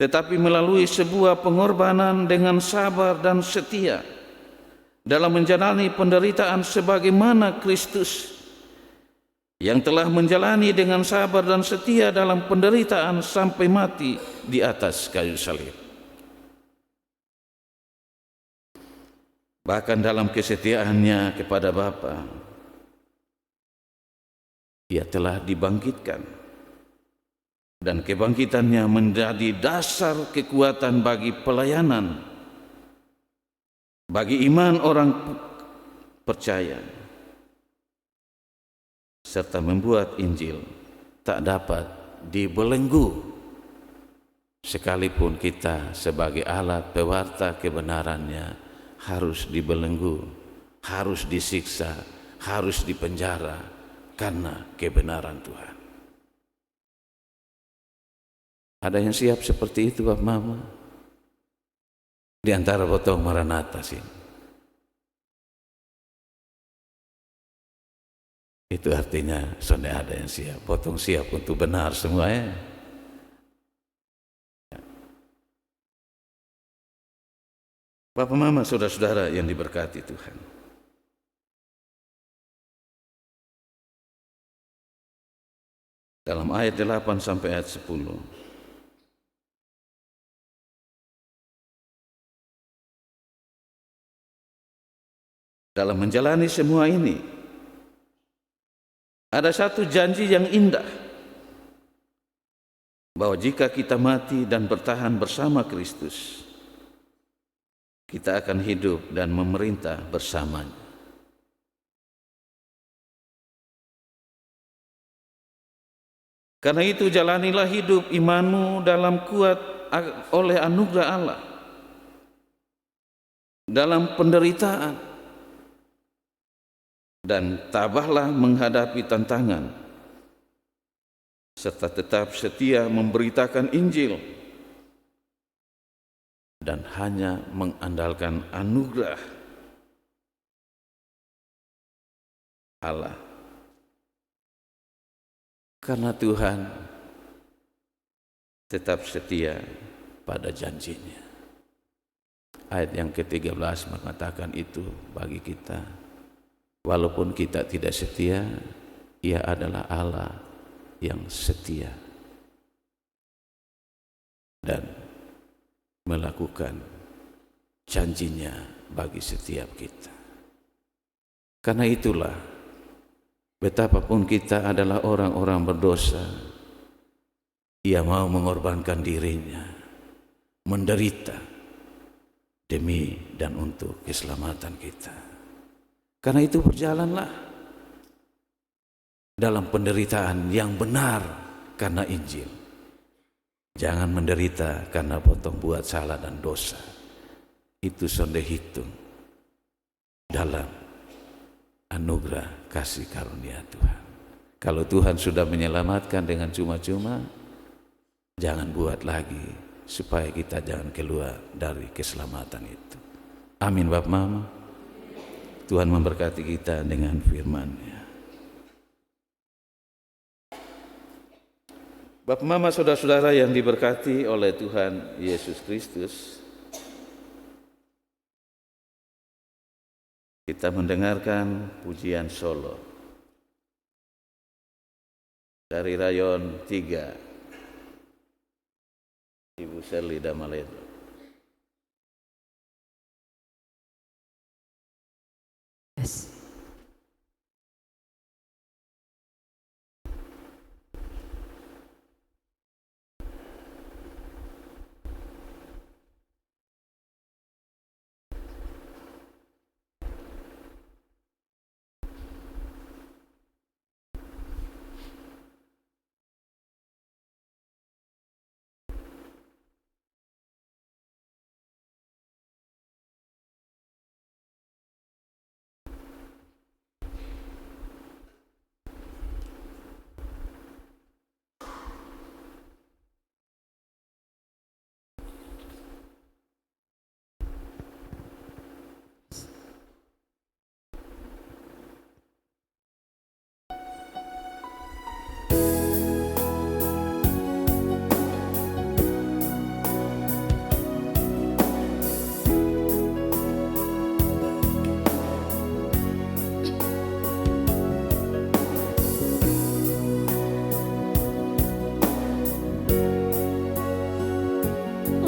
tetapi melalui sebuah pengorbanan dengan sabar dan setia dalam menjalani penderitaan sebagaimana Kristus yang telah menjalani dengan sabar dan setia dalam penderitaan sampai mati di atas kayu salib. Bahkan dalam kesetiaannya kepada Bapa, ia telah dibangkitkan, dan kebangkitannya menjadi dasar kekuatan bagi pelayanan, bagi iman orang percaya, serta membuat Injil tak dapat dibelenggu, sekalipun kita sebagai alat pewarta kebenarannya harus dibelenggu, harus disiksa, harus dipenjara karena kebenaran Tuhan. Ada yang siap seperti itu Bapak Mama? Di antara potong Maranatha sini. Itu artinya sudah ada yang siap, potong siap untuk benar semuanya. Bapak Mama, saudara-saudara yang diberkati Tuhan. Dalam ayat 8 sampai ayat 10. dalam menjalani semua ini, ada satu janji yang indah, bahwa jika kita mati dan bertahan bersama Kristus, kita akan hidup dan memerintah bersamanya. Karena itu jalanilah hidup imanmu dalam kuat oleh anugerah Allah, dalam penderitaan, dan tabahlah menghadapi tantangan, serta tetap setia memberitakan Injil dan hanya mengandalkan anugerah Allah. Karena Tuhan tetap setia pada janjinya. Ayat yang ke-13 mengatakan itu bagi kita. Walaupun kita tidak setia, Ia adalah Allah yang setia dan melakukan janjinya bagi setiap kita. Karena itulah, betapapun kita adalah orang-orang berdosa, Ia mau mengorbankan dirinya, menderita demi dan untuk keselamatan kita. Karena itu berjalanlah dalam penderitaan yang benar karena Injil. Jangan menderita karena potong buat salah dan dosa. Itu sonde hitung dalam anugerah kasih karunia Tuhan. Kalau Tuhan sudah menyelamatkan dengan cuma-cuma, jangan buat lagi supaya kita jangan keluar dari keselamatan itu. Amin Bapak Mama. Tuhan memberkati kita dengan firman-Nya. Bapak Mama, saudara-saudara yang diberkati oleh Tuhan Yesus Kristus, kita mendengarkan pujian solo dari rayon 3 Ibu Serli Damaledo.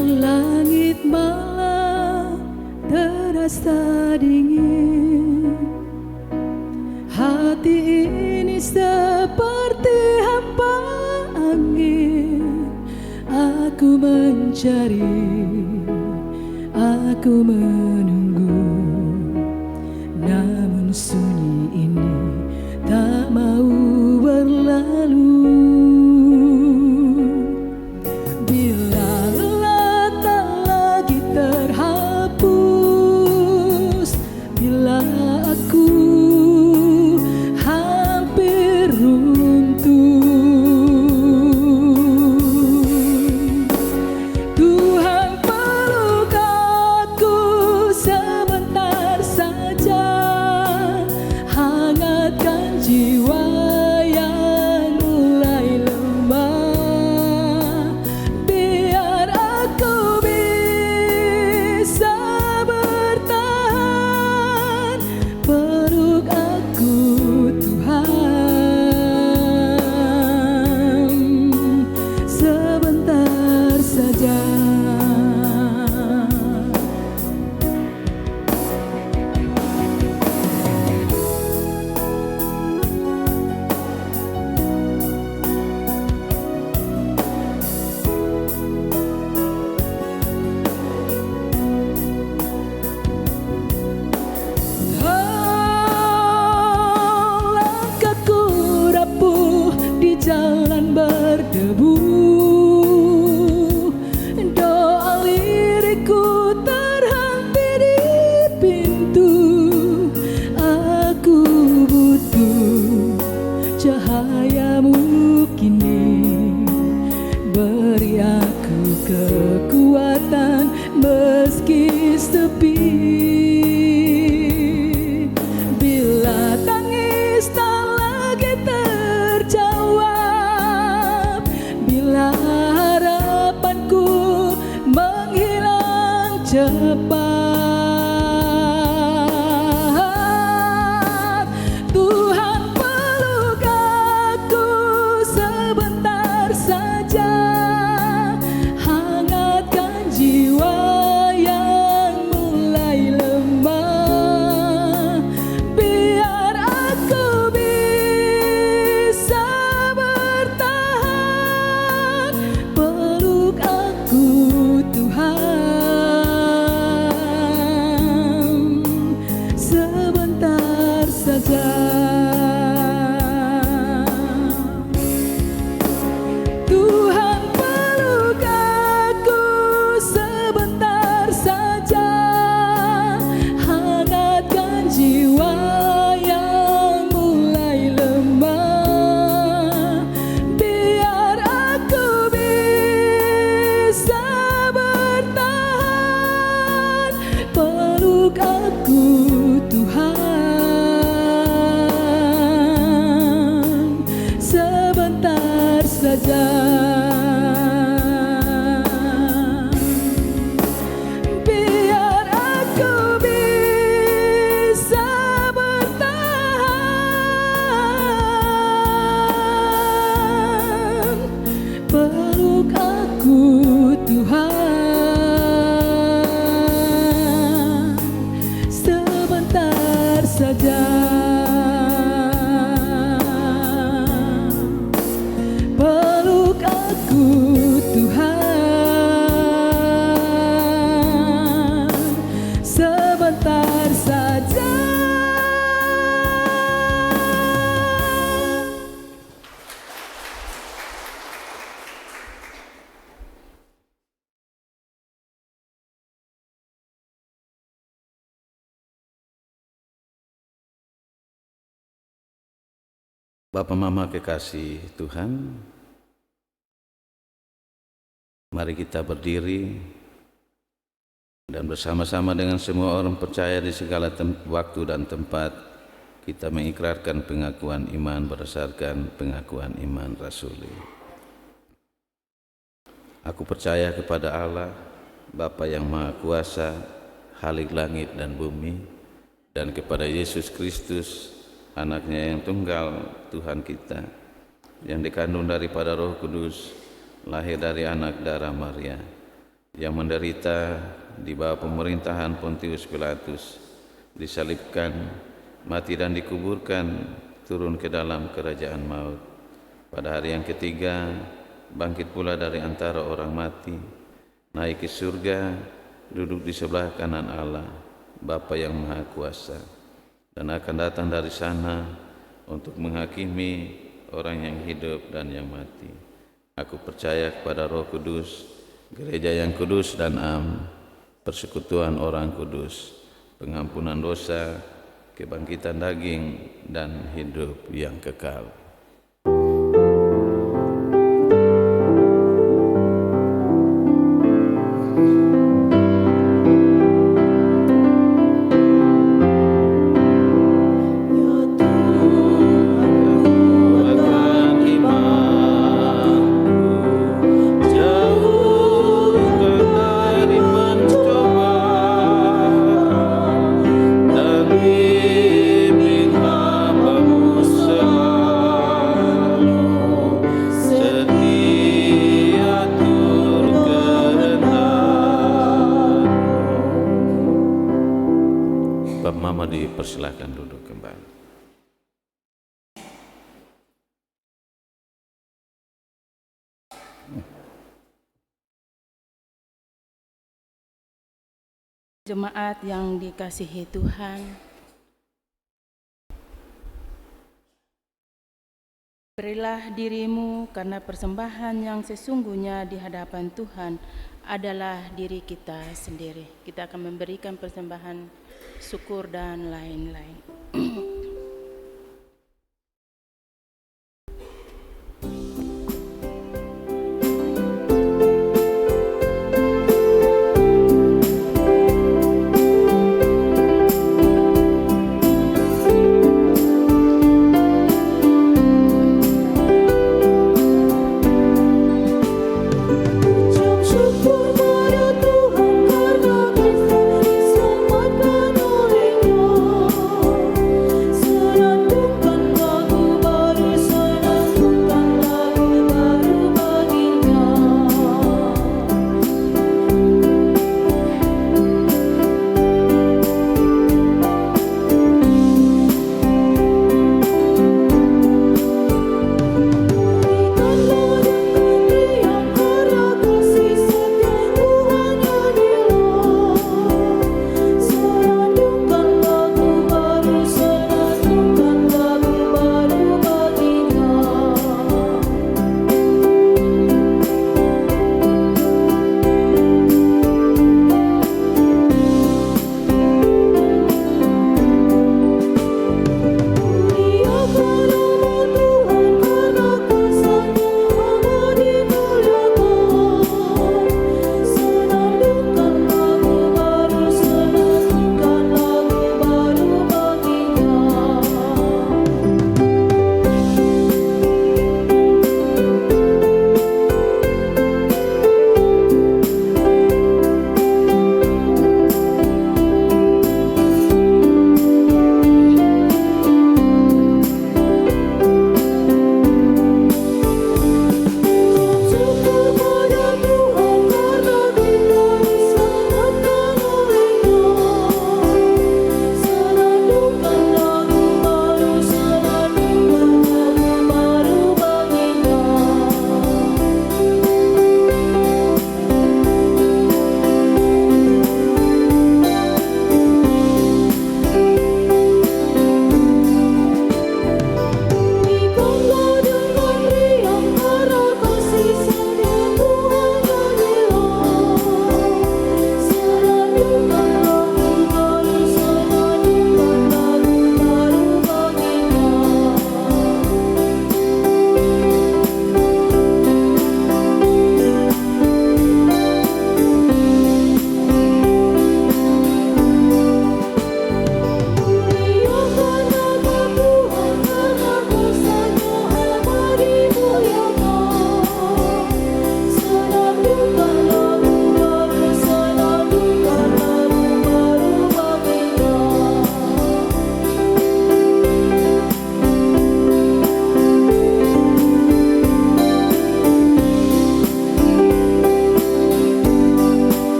Langit malam terasa dingin, hati ini seperti hampa angin. Aku mencari, aku menunggu, namun sunyi ini tak mau berlalu. Sama kini, beri aku kekuatan meski sepi. Bila tangis tak lagi terjawab, bila harapanku menghilang cepat, Tuhan peluk aku sebentar saja, hangatkan jiwa yang mulai lemah, biar aku bisa bertahan. Peluk aku Tuhan, sebentar saja. Tuhan peluk aku sebentar saja, hangatkan jiwa yang mulai lemah, biar aku bisa bertahan. Peluk aku Tuhan, sebentar saja. Biar aku bisa bertahan. Peluk aku Tuhan, sebentar saja. Peluk aku Tuhan, sebentar saja. Bapak Mama kekasih Tuhan, mari kita berdiri dan bersama-sama dengan semua orang percaya di segala waktu dan tempat kita mengikrarkan pengakuan iman berdasarkan pengakuan iman rasuli. Aku percaya kepada Allah, Bapa yang Maha Kuasa, Khalik langit dan bumi, dan kepada Yesus Kristus, Anaknya yang tunggal, Tuhan kita, yang dikandung daripada Roh Kudus, lahir dari anak darah Maria, yang menderita di bawah pemerintahan Pontius Pilatus, disalibkan, mati dan dikuburkan, turun ke dalam kerajaan maut. Pada hari yang ketiga, bangkit pula dari antara orang mati, naik ke surga, duduk di sebelah kanan Allah, Bapa yang Maha Kuasa, dan akan datang dari sana untuk menghakimi orang yang hidup dan yang mati. Aku percaya kepada Roh Kudus, gereja yang kudus dan am, persekutuan orang kudus, pengampunan dosa, kebangkitan daging, dan hidup yang kekal. Mama dipersilakan duduk kembali. Jemaat yang dikasihi Tuhan, berilah dirimu karena persembahan yang sesungguhnya di hadapan Tuhan adalah diri kita sendiri. Kita akan memberikan persembahan syukur dan lain-lain.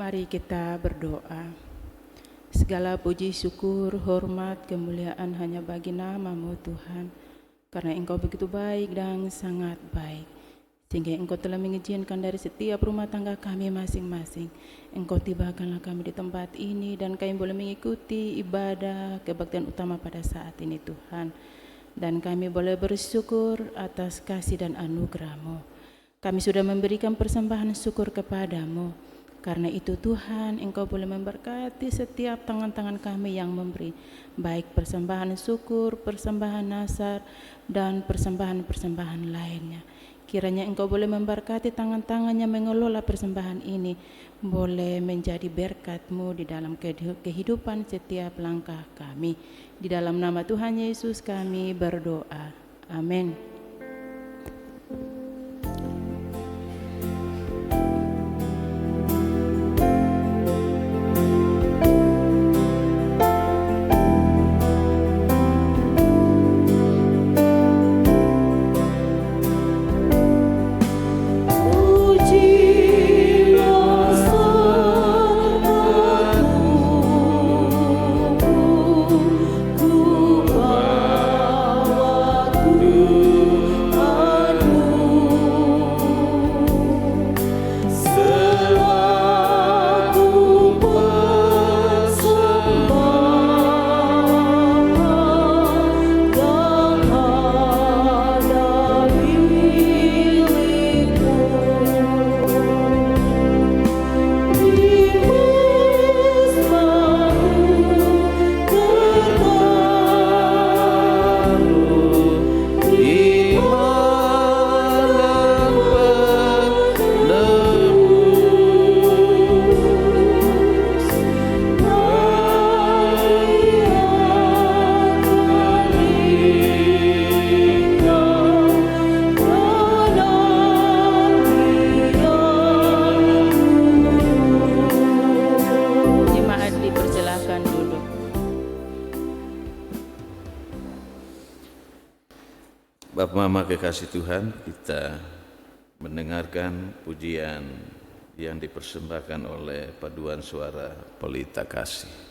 Mari kita berdoa. Segala puji, syukur, hormat, kemuliaan hanya bagi nama-Mu Tuhan. Karena Engkau begitu baik dan sangat baik. Sehingga Engkau telah mengizinkan dari setiap rumah tangga kami masing-masing. Engkau tibakanlah kami di tempat ini dan kami boleh mengikuti ibadah kebaktian utama pada saat ini Tuhan. Dan kami boleh bersyukur atas kasih dan anugerah-Mu. Kami sudah memberikan persembahan syukur kepadamu. Karena itu Tuhan, Engkau boleh memberkati setiap tangan-tangan kami yang memberi. Baik persembahan syukur, persembahan nasar, dan persembahan-persembahan lainnya. Kiranya Engkau boleh memberkati tangan-tangannya mengelola persembahan ini. Boleh menjadi berkat-Mu di dalam kehidupan setiap langkah kami. Di dalam nama Tuhan Yesus kami berdoa. Amin. Bapak Mama kekasih Tuhan, kita mendengarkan pujian yang dipersembahkan oleh paduan suara Pelita Kasih.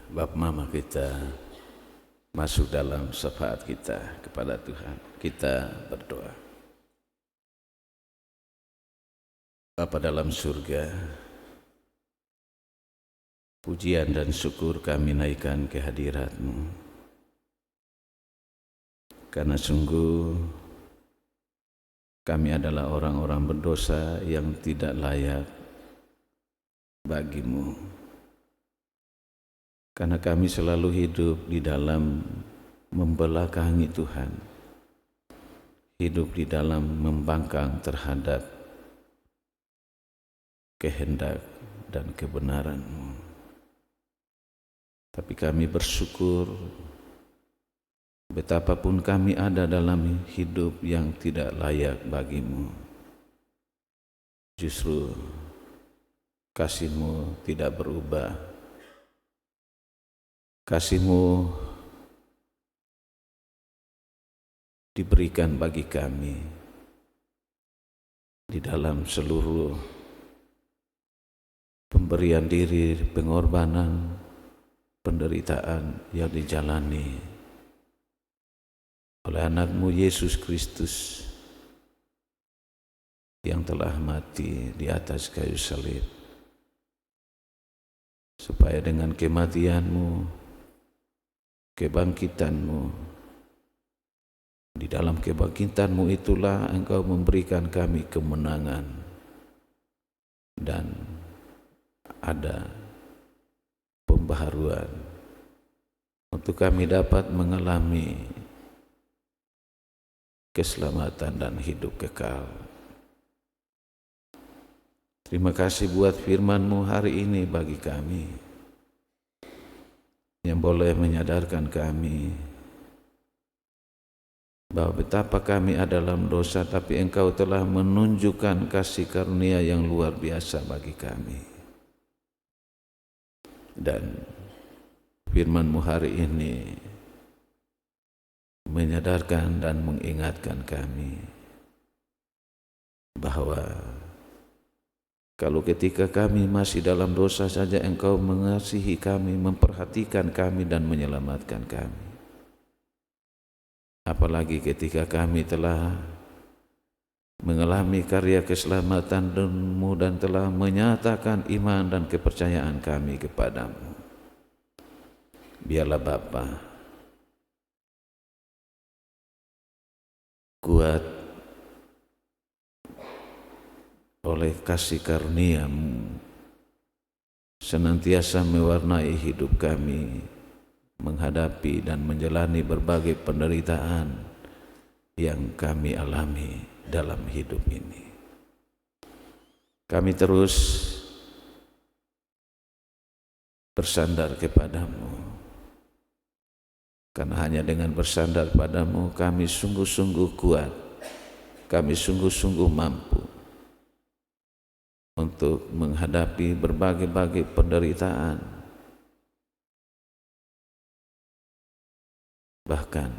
Bapa Mama kita masuk dalam syafaat kita kepada Tuhan. Kita berdoa. Bapa dalam surga, pujian dan syukur kami naikkan ke hadirat-Mu. Karena sungguh kami adalah orang-orang berdosa yang tidak layak bagi-Mu. Karena kami selalu hidup di dalam membelakangi Tuhan, hidup di dalam membangkang terhadap kehendak dan kebenaran-Mu. Tapi kami bersyukur betapapun kami ada dalam hidup yang tidak layak bagi-Mu, justru kasih-Mu tidak berubah. Kasih-Mu diberikan bagi kami di dalam seluruh pemberian diri, pengorbanan, penderitaan yang dijalani oleh anak-Mu Yesus Kristus yang telah mati di atas kayu salib, supaya dengan kematian-Mu, kebangkitan-Mu, di dalam kebangkitan-Mu itulah Engkau memberikan kami kemenangan dan ada pembaharuan untuk kami dapat mengalami keselamatan dan hidup kekal. Terima kasih buat firman-Mu hari ini bagi kami, yang boleh menyadarkan kami bahwa betapa kami adalah dosa, tapi Engkau telah menunjukkan kasih karunia yang luar biasa bagi kami. Dan firman-Mu hari ini menyadarkan dan mengingatkan kami bahwa kalau ketika kami masih dalam dosa saja Engkau mengasihi kami, memperhatikan kami dan menyelamatkan kami. Apalagi ketika kami telah mengalami karya keselamatan-Mu dan telah menyatakan iman dan kepercayaan kami kepada-Mu. Biarlah Bapa kuat oleh kasih karunia-Mu senantiasa mewarnai hidup kami, menghadapi dan menjalani berbagai penderitaan yang kami alami dalam hidup ini. Kami terus bersandar kepada-Mu, karena hanya dengan bersandar pada-Mu kami sungguh-sungguh kuat, kami sungguh-sungguh mampu untuk menghadapi berbagai-bagai penderitaan, bahkan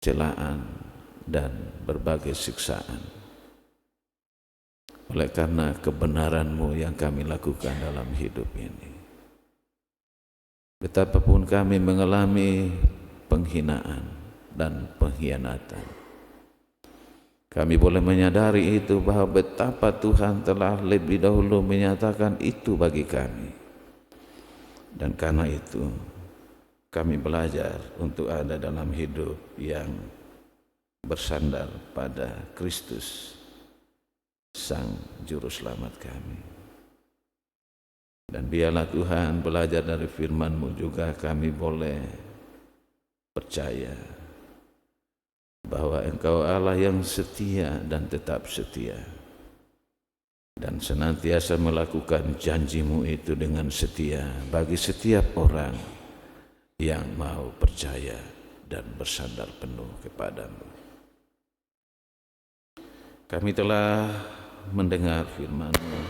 celaan dan berbagai siksaan. Oleh karena kebenaran-Mu yang kami lakukan dalam hidup ini, betapapun kami mengalami penghinaan dan pengkhianatan, kami boleh menyadari itu bahwa betapa Tuhan telah lebih dahulu menyatakan itu bagi kami. Dan karena itu kami belajar untuk ada dalam hidup yang bersandar pada Kristus, Sang Juru Selamat kami. Dan biarlah Tuhan belajar dari firman-Mu juga kami boleh percaya bahwa Engkau Allah yang setia dan tetap setia, dan senantiasa melakukan janji-Mu itu dengan setia bagi setiap orang yang mau percaya dan bersandar penuh kepada-Mu. Kami telah mendengar firman-Mu,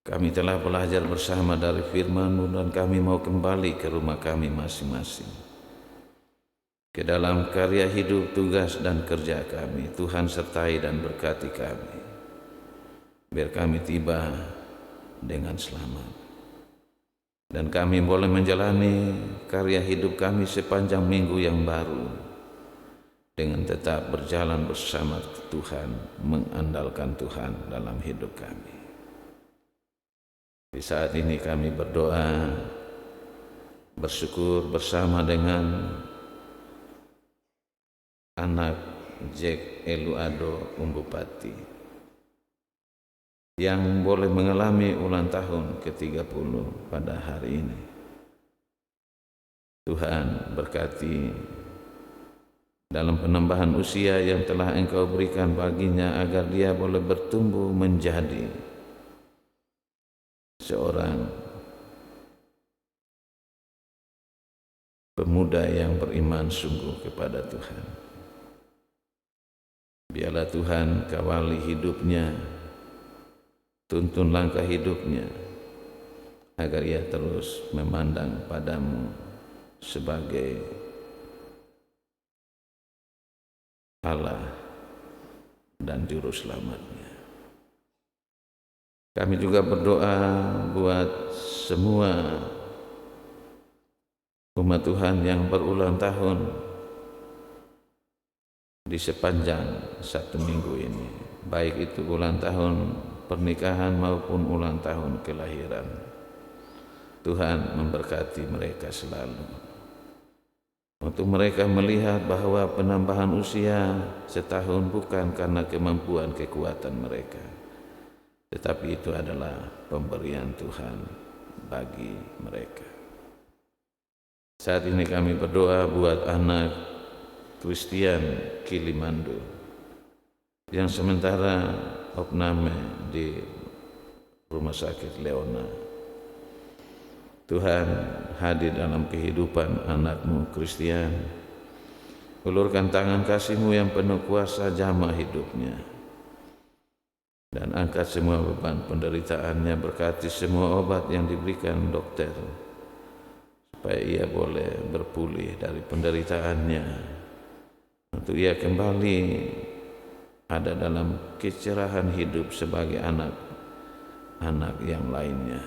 kami telah belajar bersama dari firman-Mu, dan kami mau kembali ke rumah kami masing-masing, ke dalam karya hidup, tugas dan kerja kami. Tuhan sertai dan berkati kami, biar kami tiba dengan selamat. Dan kami boleh menjalani karya hidup kami sepanjang minggu yang baru dengan tetap berjalan bersama Tuhan, mengandalkan Tuhan dalam hidup kami. Di saat ini kami berdoa, bersyukur bersama dengan anak Jack Eluado Umbupati yang boleh mengalami ulang tahun ke-30 pada hari ini. Tuhan berkati dalam penambahan usia yang telah Engkau berikan baginya agar dia boleh bertumbuh menjadi seorang pemuda yang beriman sungguh kepada Tuhan. Biarlah Tuhan kawali hidupnya, tuntun langkah hidupnya, agar ia terus memandang padamu sebagai Allah dan Juru Selamatnya. Kami juga berdoa buat semua umat Tuhan yang berulang tahun di sepanjang satu minggu ini, baik itu ulang tahun pernikahan maupun ulang tahun kelahiran. Tuhan memberkati mereka selalu. Untuk mereka melihat bahwa penambahan usia setahun bukan karena kemampuan kekuatan mereka, tetapi itu adalah pemberian Tuhan bagi mereka. Saat ini kami berdoa buat anak Christian Kilimandu yang sementara opname di Rumah Sakit Leona. Tuhan hadir dalam kehidupan anakmu Christian. Ulurkan tangan kasih-Mu yang penuh kuasa, jamah hidupnya, dan angkat semua beban penderitaannya. Berkati semua obat yang diberikan dokter, supaya ia boleh berpulih dari penderitaannya, untuk ia kembali ada dalam kecerahan hidup sebagai anak-anak yang lainnya,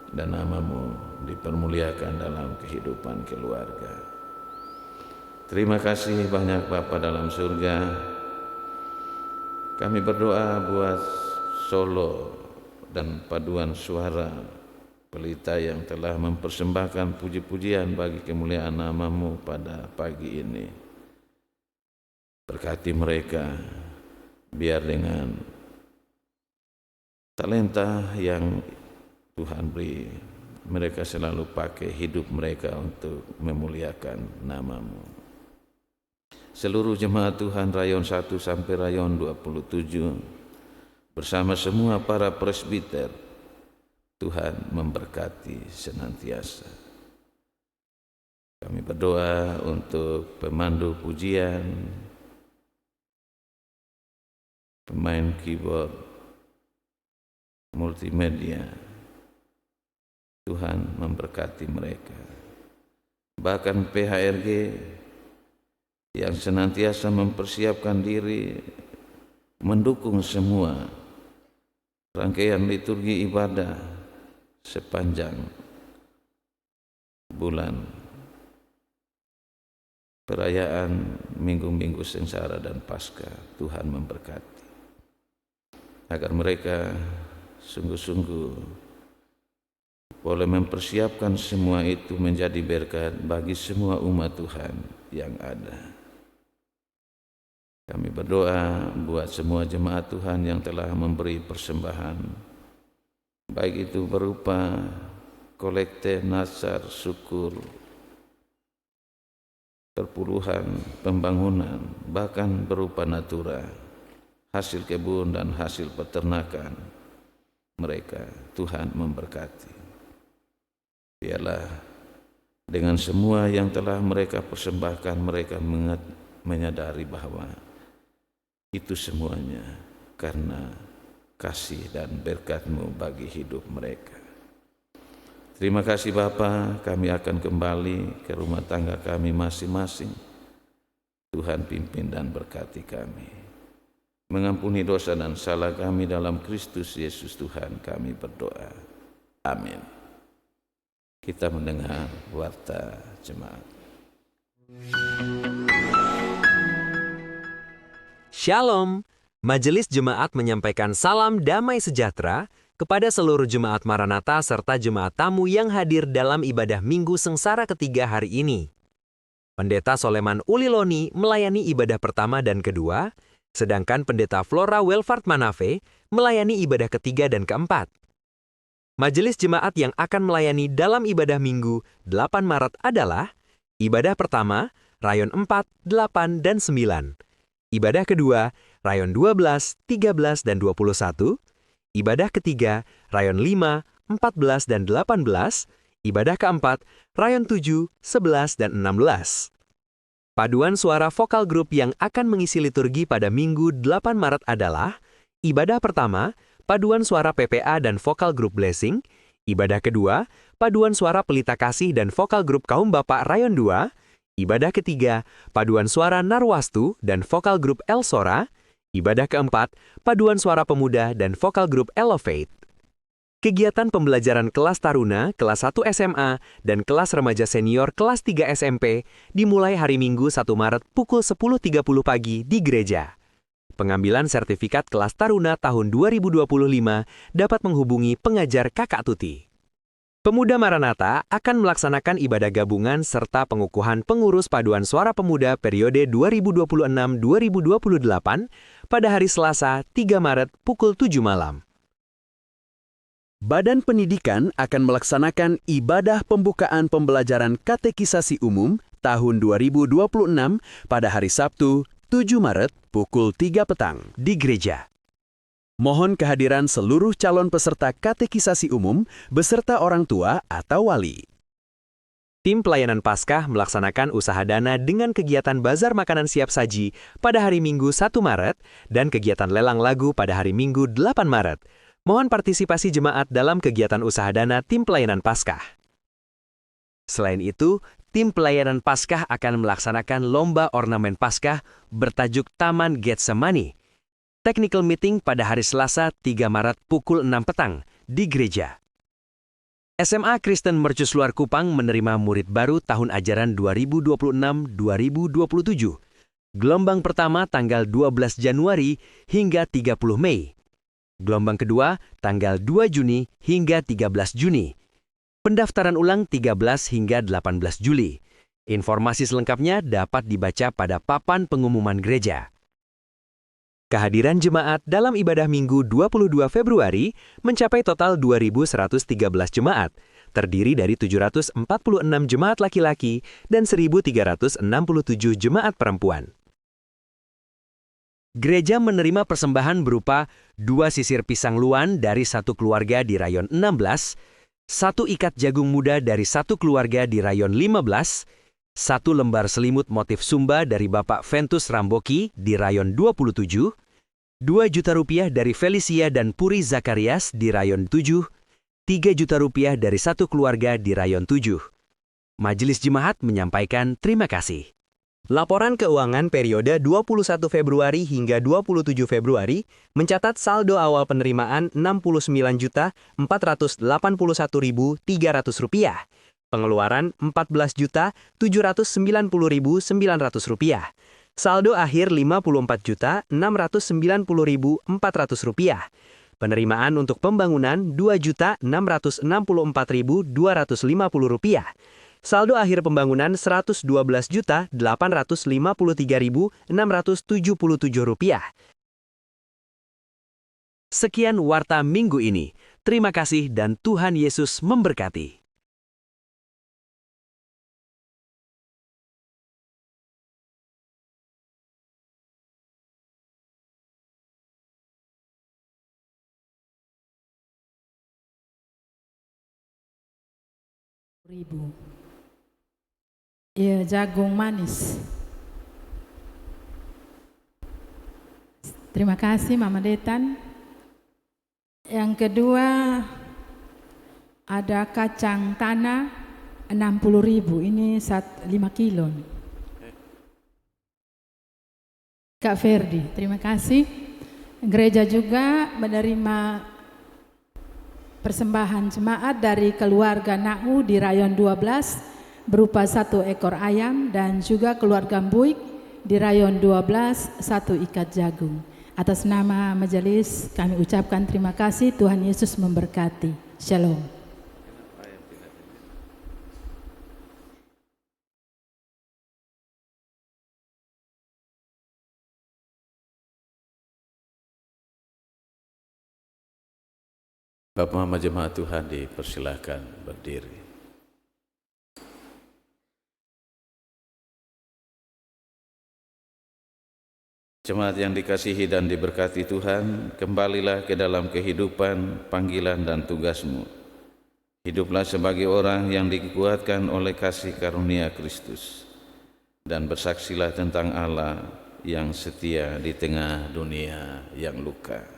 dan nama-Mu dipermuliakan dalam kehidupan keluarga. Terima kasih banyak Bapa dalam surga. Kami berdoa buat solo dan paduan suara pelita yang telah mempersembahkan puji-pujian bagi kemuliaan nama-Mu pada pagi ini. Berkati mereka, biar dengan talenta yang Tuhan beri, mereka selalu pakai hidup mereka untuk memuliakan nama-Mu. Seluruh jemaat Tuhan rayon 1 sampai rayon 27 bersama semua para presbiter, Tuhan memberkati senantiasa. Kami berdoa untuk pemandu pujian, pemain keyboard, multimedia. Tuhan memberkati mereka. Bahkan PHRG yang senantiasa mempersiapkan diri mendukung semua rangkaian liturgi ibadah sepanjang bulan perayaan minggu-minggu sengsara dan Paskah. Tuhan memberkati agar mereka sungguh-sungguh boleh mempersiapkan semua itu menjadi berkat bagi semua umat Tuhan yang ada. Kami berdoa buat semua jemaat Tuhan yang telah memberi persembahan, baik itu berupa kolekte, nasar, syukur, perpuluhan, pembangunan, bahkan berupa natura, hasil kebun dan hasil peternakan mereka. Tuhan memberkati. Biarlah dengan semua yang telah mereka persembahkan, mereka menyadari bahwa itu semuanya karena kasih dan berkat-Mu bagi hidup mereka. Terima kasih Bapa, kami akan kembali ke rumah tangga kami masing-masing. Tuhan pimpin dan berkati kami. mengampuni dosa dan salah kami dalam Kristus Yesus Tuhan kami berdoa. Amin. Kita mendengar warta jemaat. Shalom. Majelis Jemaat menyampaikan salam damai sejahtera kepada seluruh jemaat Maranatha serta jemaat tamu yang hadir dalam ibadah Minggu Sengsara ketiga hari ini. Pendeta Soleman Uliloni melayani ibadah pertama dan kedua, sedangkan Pendeta Flora Welfart Manafe melayani ibadah ketiga dan keempat. Majelis jemaat yang akan melayani dalam ibadah Minggu 8 Maret adalah ibadah pertama, rayon 4, 8, dan 9. Ibadah kedua, rayon 12, 13, dan 21. Ibadah ketiga, rayon 5, 14, dan 18. Ibadah keempat, rayon 7, 11, dan 16. Paduan suara vokal grup yang akan mengisi liturgi pada Minggu 8 Maret adalah ibadah pertama, paduan suara PPA dan vokal grup Blessing. Ibadah kedua, paduan suara Pelita Kasih dan vokal grup Kaum Bapak rayon 2. Ibadah ketiga, paduan suara Narwastu dan vokal grup El Sora. Ibadah keempat, paduan suara pemuda dan vokal grup Elevate. Kegiatan pembelajaran kelas taruna, kelas 1 SMA, dan kelas remaja senior kelas 3 SMP dimulai hari Minggu 1 Maret pukul 10.30 pagi di gereja. Pengambilan sertifikat kelas taruna tahun 2025 dapat menghubungi pengajar Kakak Tuti. Pemuda Maranatha akan melaksanakan ibadah gabungan serta pengukuhan pengurus paduan suara pemuda periode 2026-2028 pada hari Selasa 3 Maret pukul 7 malam. Badan Pendidikan akan melaksanakan ibadah pembukaan pembelajaran katekisasi umum tahun 2026 pada hari Sabtu 7 Maret pukul 3 petang di gereja. Mohon kehadiran seluruh calon peserta katekisasi umum beserta orang tua atau wali. Tim Pelayanan Paskah melaksanakan usaha dana dengan kegiatan bazar makanan siap saji pada hari Minggu 1 Maret dan kegiatan lelang lagu pada hari Minggu 8 Maret. Mohon partisipasi jemaat dalam kegiatan usaha dana Tim Pelayanan Paskah. Selain itu, Tim Pelayanan Paskah akan melaksanakan lomba ornamen Paskah bertajuk Taman Getsemani. Technical meeting pada hari Selasa 3 Maret pukul 6 petang di gereja. SMA Kristen Mercusuar Kupang menerima murid baru tahun ajaran 2026-2027. Gelombang pertama tanggal 12 Januari hingga 30 Mei. Gelombang kedua tanggal 2 Juni hingga 13 Juni. Pendaftaran ulang 13 hingga 18 Juli. Informasi selengkapnya dapat dibaca pada papan pengumuman gereja. Kehadiran jemaat dalam ibadah Minggu 22 Februari mencapai total 2.113 jemaat, terdiri dari 746 jemaat laki-laki dan 1.367 jemaat perempuan. Gereja menerima persembahan berupa 2 sisir pisang luan dari 1 keluarga di rayon 16, 1 ikat jagung muda dari 1 keluarga di rayon 15, 1 lembar selimut motif Sumba dari Bapak Ventus Ramboki di rayon 27, 2 juta rupiah dari Felicia dan Puri Zakarias di rayon 7, 3 juta rupiah dari 1 keluarga di rayon 7. Majelis Jemaat menyampaikan terima kasih. Laporan keuangan periode 21 Februari hingga 27 Februari mencatat saldo awal penerimaan Rp69.481.300, pengeluaran Rp14.790.900, saldo akhir Rp54.690.400, penerimaan untuk pembangunan Rp2.664.250, saldo akhir pembangunan Rp112.853.677. Sekian warta minggu ini. Terima kasih dan Tuhan Yesus memberkati. Ya, jagung manis. Terima kasih Mama Detan. Yang kedua ada kacang tanah 60.000. Ini 5 kilo. Kak Ferdi, terima kasih. Gereja juga menerima persembahan jemaat dari keluarga Nau di rayon 12 berupa 1 ekor ayam dan juga keluarga Buik di rayon 12 1 ikat jagung. Atas nama majelis kami ucapkan terima kasih. Tuhan Yesus memberkati. Shalom. Bapak Mama Jemaat Tuhan dipersilakan berdiri. Jemaat yang dikasihi dan diberkati Tuhan, kembalilah ke dalam kehidupan, panggilan dan tugasmu. Hiduplah sebagai orang yang dikuatkan oleh kasih karunia Kristus, dan bersaksilah tentang Allah yang setia di tengah dunia yang luka.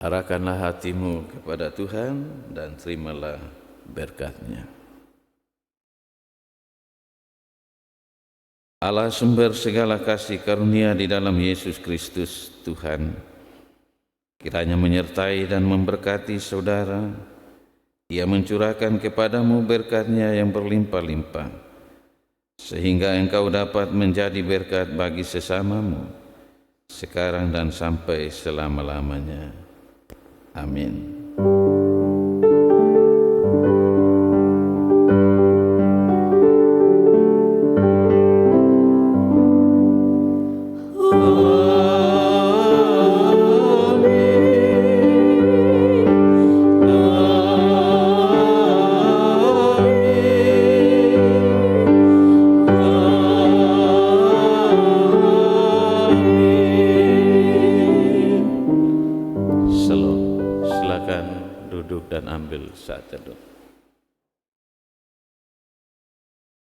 Arahkanlah hatimu kepada Tuhan dan terimalah berkat-Nya. Allah sumber segala kasih karunia di dalam Yesus Kristus Tuhan, kiranya menyertai dan memberkati saudara. Ia mencurahkan kepadamu berkat-Nya yang berlimpah-limpah, sehingga engkau dapat menjadi berkat bagi sesamamu, sekarang dan sampai selama-lamanya. Amin. Duduk dan ambil saat teduh.